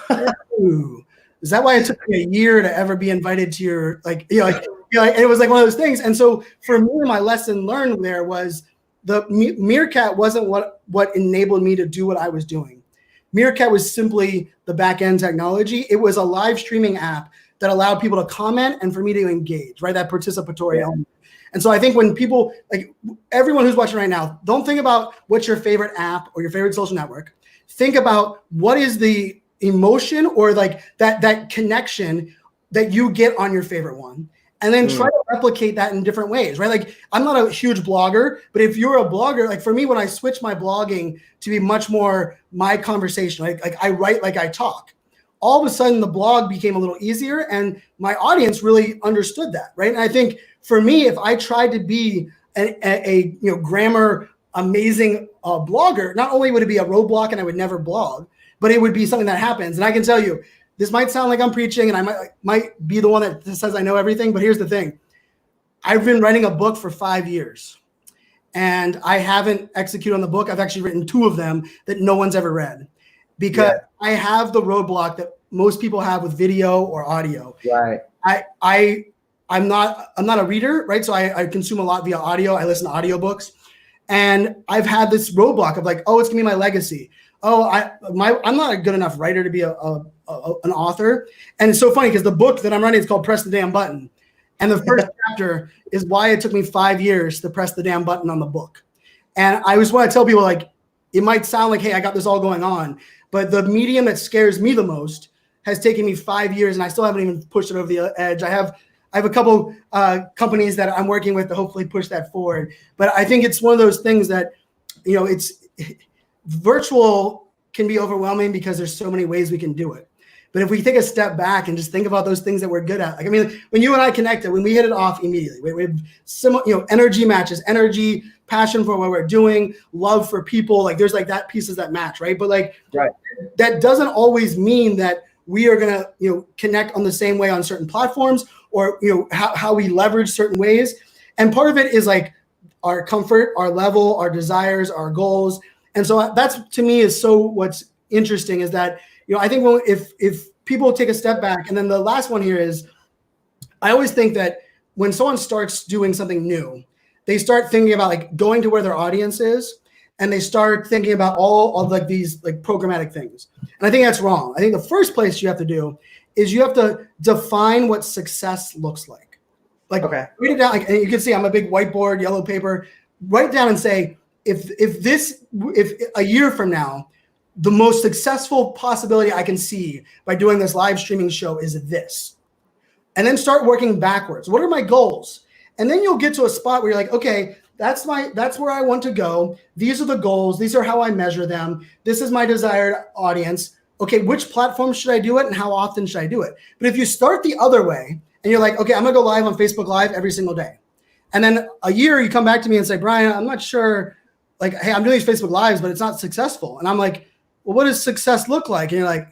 ooh. Is that why it took me a year to ever be invited to your, and it was like one of those things. And so for me, my lesson learned there was the Meerkat wasn't what enabled me to do what I was doing. Meerkat was simply the back end technology. It was a live streaming app that allowed people to comment and for me to engage, right? That participatory element. And so I think when people, like everyone who's watching right now, don't think about what's your favorite app or your favorite social network. Think about what is the emotion or like that connection that you get on your favorite one, and then try to replicate that in different ways, right? Like, I'm not a huge blogger, but if you're a blogger, like for me, when I switched my blogging to be much more my conversation, like I write like I talk, all of a sudden the blog became a little easier and my audience really understood that, right? And I think for me, if I tried to be a grammar amazing blogger, not only would it be a roadblock and I would never blog, but it would be something that happens. And I can tell you, this might sound like I'm preaching and I might be the one that says I know everything, but here's the thing. I've been writing a book for 5 years and I haven't executed on the book. I've actually written 2 of them that no one's ever read because I have the roadblock that most people have with video or audio. Right. I'm not a reader, right? So I consume a lot via audio. I listen to audiobooks and I've had this roadblock of like, oh, it's gonna be my legacy. Oh, I'm not a good enough writer to be an author. And it's so funny because the book that I'm writing is called Press the Damn Button. And the first chapter is why it took me 5 years to press the damn button on the book. And I just want to tell people, like, it might sound like, hey, I got this all going on, but the medium that scares me the most has taken me 5 years and I still haven't even pushed it over the edge. I have a couple companies that I'm working with to hopefully push that forward. But I think it's one of those things that, virtual can be overwhelming because there's so many ways we can do it. But if we take a step back and just think about those things that we're good at, like, I mean, when you and I connected, when we hit it off immediately, we have similar, energy matches, energy, passion for what we're doing, love for people. Like there's like that pieces that match, right? But like, that doesn't always mean that we are going to, connect on the same way on certain platforms, or, how we leverage certain ways. And part of it is like our comfort, our level, our desires, our goals. And so that's, to me, is so what's interesting is that, I think if people take a step back, and then the last one here is, I always think that when someone starts doing something new, they start thinking about like going to where their audience is, and they start thinking about all of like these like programmatic things. And I think that's wrong. I think the first place you have to do is you have to define what success looks like. Like, write it down. Like, and you can see I'm a big whiteboard, yellow paper. Write down and say, if a year from now, the most successful possibility I can see by doing this live streaming show is this. And then start working backwards. What are my goals? And then you'll get to a spot where you're like, okay, that's where I want to go. These are the goals. These are how I measure them. This is my desired audience. Okay, which platform should I do it, and how often should I do it? But if you start the other way and you're like, okay, I'm gonna go live on Facebook Live every single day. And then a year you come back to me and say, Brian, I'm not sure, like, hey, I'm doing these Facebook Lives, but it's not successful. And I'm like, well, what does success look like? And you're like,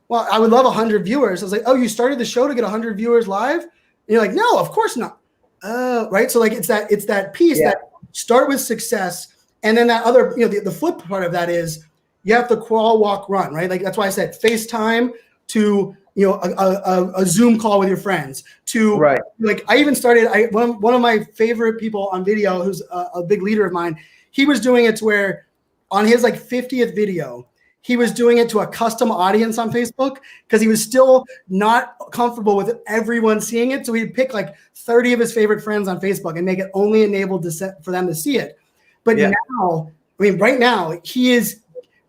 well, I would love 100 viewers. I was like, oh, you started the show to get 100 viewers live? And you're like, no, of course not. Right. So like it's that piece that start with success. And then that other, the flip part of that is you have to crawl, walk, run, right? Like that's why I said FaceTime to, a Zoom call with your friends to like, I even started, one of my favorite people on video, who's a big leader of mine. He was doing it to where on his like 50th video, he was doing it to a custom audience on Facebook because he was still not comfortable with everyone seeing it. So he'd pick like 30 of his favorite friends on Facebook and make it only enabled for them to see it. But now, right now, he is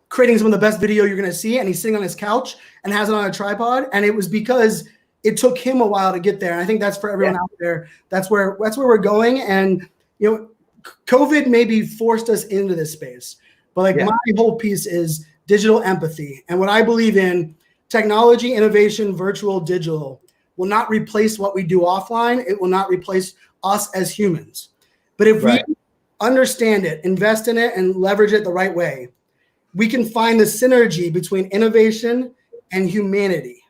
creating some of the best video you're going to see, and he's sitting on his couch and has it on a tripod. And it was because it took him a while to get there. And I think that's for everyone out there. That's where we're going. And, COVID maybe forced us into this space. But like my whole piece is digital empathy. And what I believe in, technology, innovation, virtual, digital, will not replace what we do offline. It will not replace us as humans. But if we understand it, invest in it, and leverage it the right way, we can find the synergy between innovation and humanity.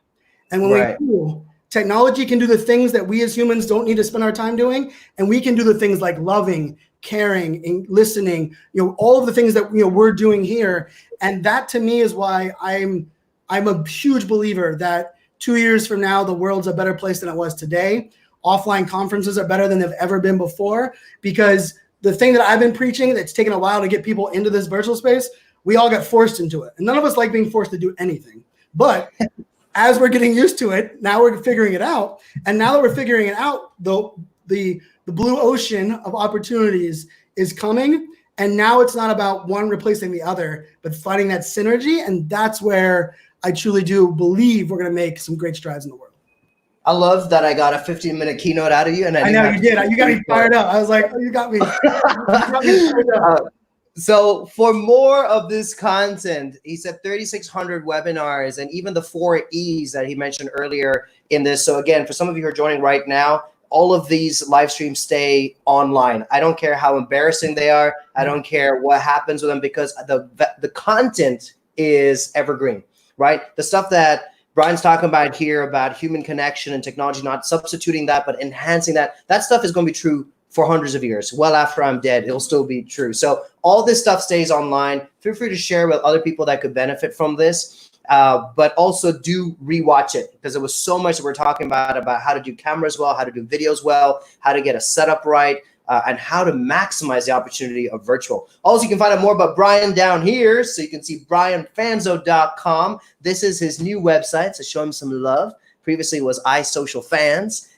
And when we do, technology can do the things that we as humans don't need to spend our time doing. And we can do the things like loving, caring, and listening, all of the things that we're doing here. And that to me is why I'm a huge believer that 2 years from now, the world's a better place than it was today. Offline conferences are better than they've ever been before, because the thing that I've been preaching that's taken a while to get people into this virtual space, we all got forced into it. And none of us like being forced to do anything. But as we're getting used to it, now we're figuring it out. And now that we're figuring it out, the blue ocean of opportunities is coming. And now it's not about one replacing the other, but finding that synergy. And that's where I truly do believe we're going to make some great strides in the world. I love that I got a 15-minute keynote out of you. And I know you did. You got me fired up. I was like, oh, you got me. Fired up. So for more of this content, he said 3,600 webinars and even the 4 E's that he mentioned earlier in this. So again, for some of you who are joining right now, all of these live streams stay online. I don't care how embarrassing they are. I don't care what happens with them, because the content is evergreen, right? The stuff that Brian's talking about here about human connection and technology, not substituting that, but enhancing that stuff is going to be true for hundreds of years. Well after I'm dead, it'll still be true. So all this stuff stays online. Feel free to share with other people that could benefit from this. But also do rewatch it, because there was so much that we're talking about how to do cameras well, how to do videos well, how to get a setup right, and how to maximize the opportunity of virtual. Also, you can find out more about Brian down here. So you can see brianfanzo.com. This is his new website, so show him some love. Previously it was iSocialFans.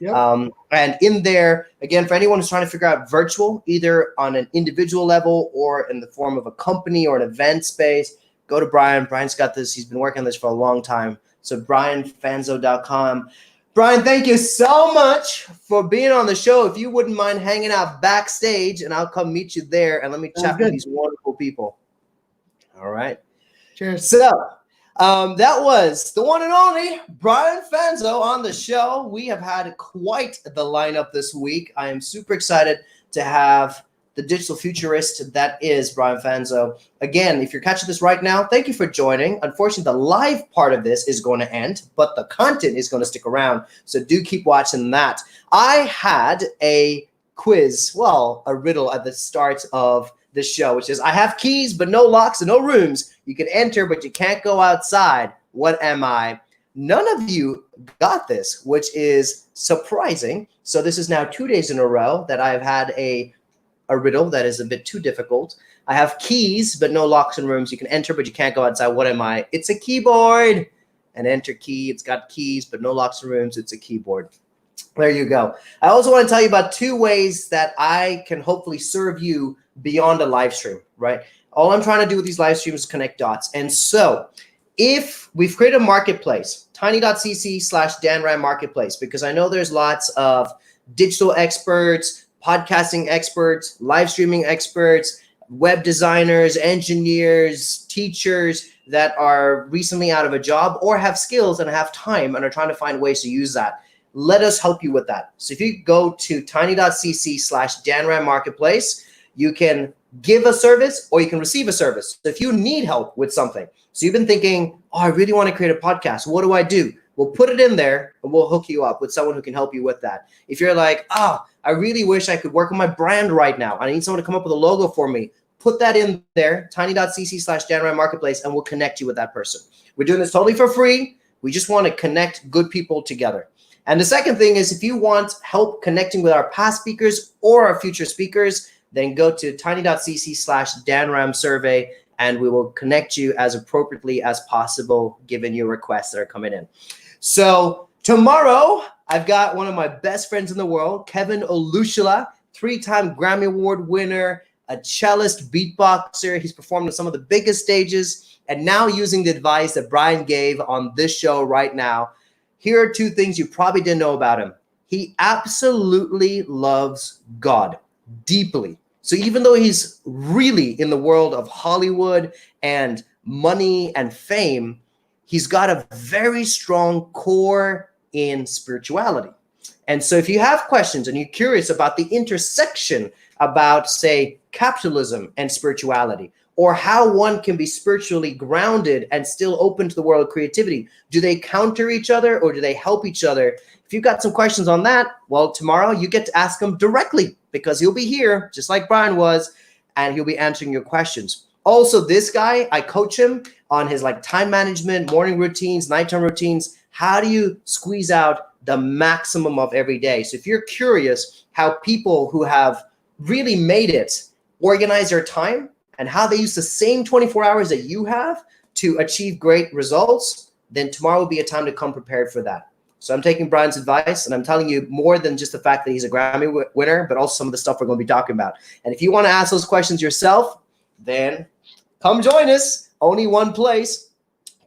And in there, again, for anyone who's trying to figure out virtual, either on an individual level or in the form of a company or an event space, go to Brian. Brian's got this. He's been working on this for a long time. So brianfanzo.com. Brian, thank you so much for being on the show. If you wouldn't mind hanging out backstage, and I'll come meet you there, and let me chat with these wonderful people. All right. Cheers. So that was the one and only Brian Fanzo on the show. We have had quite the lineup this week. I am super excited to have the digital futurist that is Brian Fanzo. Again, if you're catching this right now, thank you for joining. Unfortunately, the live part of this is going to end, but the content is going to stick around. So do keep watching that. I had a quiz, well, a riddle at the start of the show, which is I have keys, but no locks and no rooms. You can enter, but you can't go outside. What am I? None of you got this, which is surprising. So this is now 2 days in a row that I've had a riddle that is a bit too difficult. I have keys, but no locks and rooms. You can enter, but you can't go outside. What am I? It's a keyboard. An enter key. It's got keys, but no locks and rooms. It's a keyboard. There you go. I also want to tell you about 2 ways that I can hopefully serve you beyond a live stream, right? All I'm trying to do with these live streams is connect dots. And so if we've created a marketplace, tiny.cc/DanRam marketplace, because I know there's lots of digital experts, podcasting experts, live streaming experts, web designers, engineers, teachers that are recently out of a job or have skills and have time and are trying to find ways to use that. Let us help you with that. So if you go to tiny.cc/DanRam marketplace, you can give a service or you can receive a service. So if you need help with something, so you've been thinking, oh, I really want to create a podcast. What do I do? We'll put it in there and we'll hook you up with someone who can help you with that. If you're like, I really wish I could work on my brand right now. I need someone to come up with a logo for me. Put that in there, tiny.cc/DanRam marketplace, and we'll connect you with that person. We're doing this totally for free. We just want to connect good people together. And the second thing is if you want help connecting with our past speakers or our future speakers, then go to tiny.cc/DanRam survey and we will connect you as appropriately as possible given your requests that are coming in. So tomorrow, I've got one of my best friends in the world, Kevin Olushila, 3-time Grammy Award winner, a cellist, beatboxer. He's performed on some of the biggest stages and now using the advice that Brian gave on this show right now. Here are 2 things you probably didn't know about him. He absolutely loves God deeply. So even though he's really in the world of Hollywood and money and fame, he's got a very strong core in spirituality. And so if you have questions and you're curious about the intersection about, say, capitalism and spirituality, or how one can be spiritually grounded and still open to the world of creativity, do they counter each other or do they help each other? If you've got some questions on that, well, tomorrow you get to ask him directly because he'll be here just like Brian was, and he'll be answering your questions. Also, this guy, I coach him on his time management, morning routines, nighttime routines. How do you squeeze out the maximum of every day? So if you're curious how people who have really made it organize their time and how they use the same 24 hours that you have to achieve great results, then tomorrow will be a time to come prepared for that. So I'm taking Brian's advice and I'm telling you more than just the fact that he's a Grammy winner, but also some of the stuff we're going to be talking about. And if you want to ask those questions yourself, then come join us. Only one place.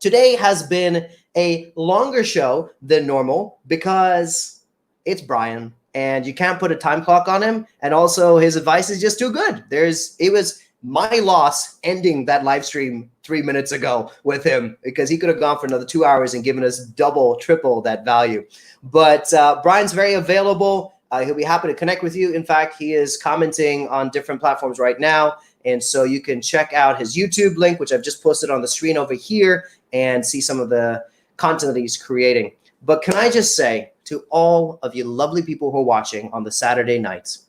Today has been a longer show than normal because it's Brian and you can't put a time clock on him. And also his advice is just too good. It was my loss ending that live stream 3 minutes ago with him because he could have gone for another 2 hours and given us double, triple that value. But Brian's very available. He'll be happy to connect with you. In fact, he is commenting on different platforms right now. And so you can check out his YouTube link, which I've just posted on the screen over here, and see some of the content that he's creating. But can I just say to all of you lovely people who are watching on the Saturday nights,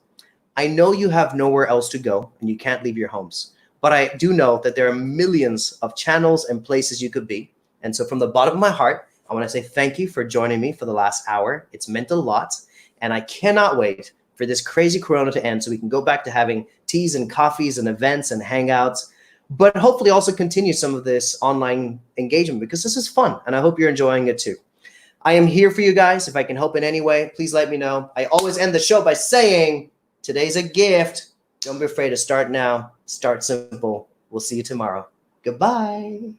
I know you have nowhere else to go and you can't leave your homes, but I do know that there are millions of channels and places you could be. And so from the bottom of my heart, I want to say thank you for joining me for the last hour. It's meant a lot. And I cannot wait for this crazy Corona to end so we can go back to having teas and coffees and events and hangouts, but hopefully also continue some of this online engagement because this is fun and I hope you're enjoying it too. I am here for you guys. If I can help in any way, please let me know. I always end the show by saying, today's a gift. Don't be afraid to start now. Start simple. We'll see you tomorrow. Goodbye.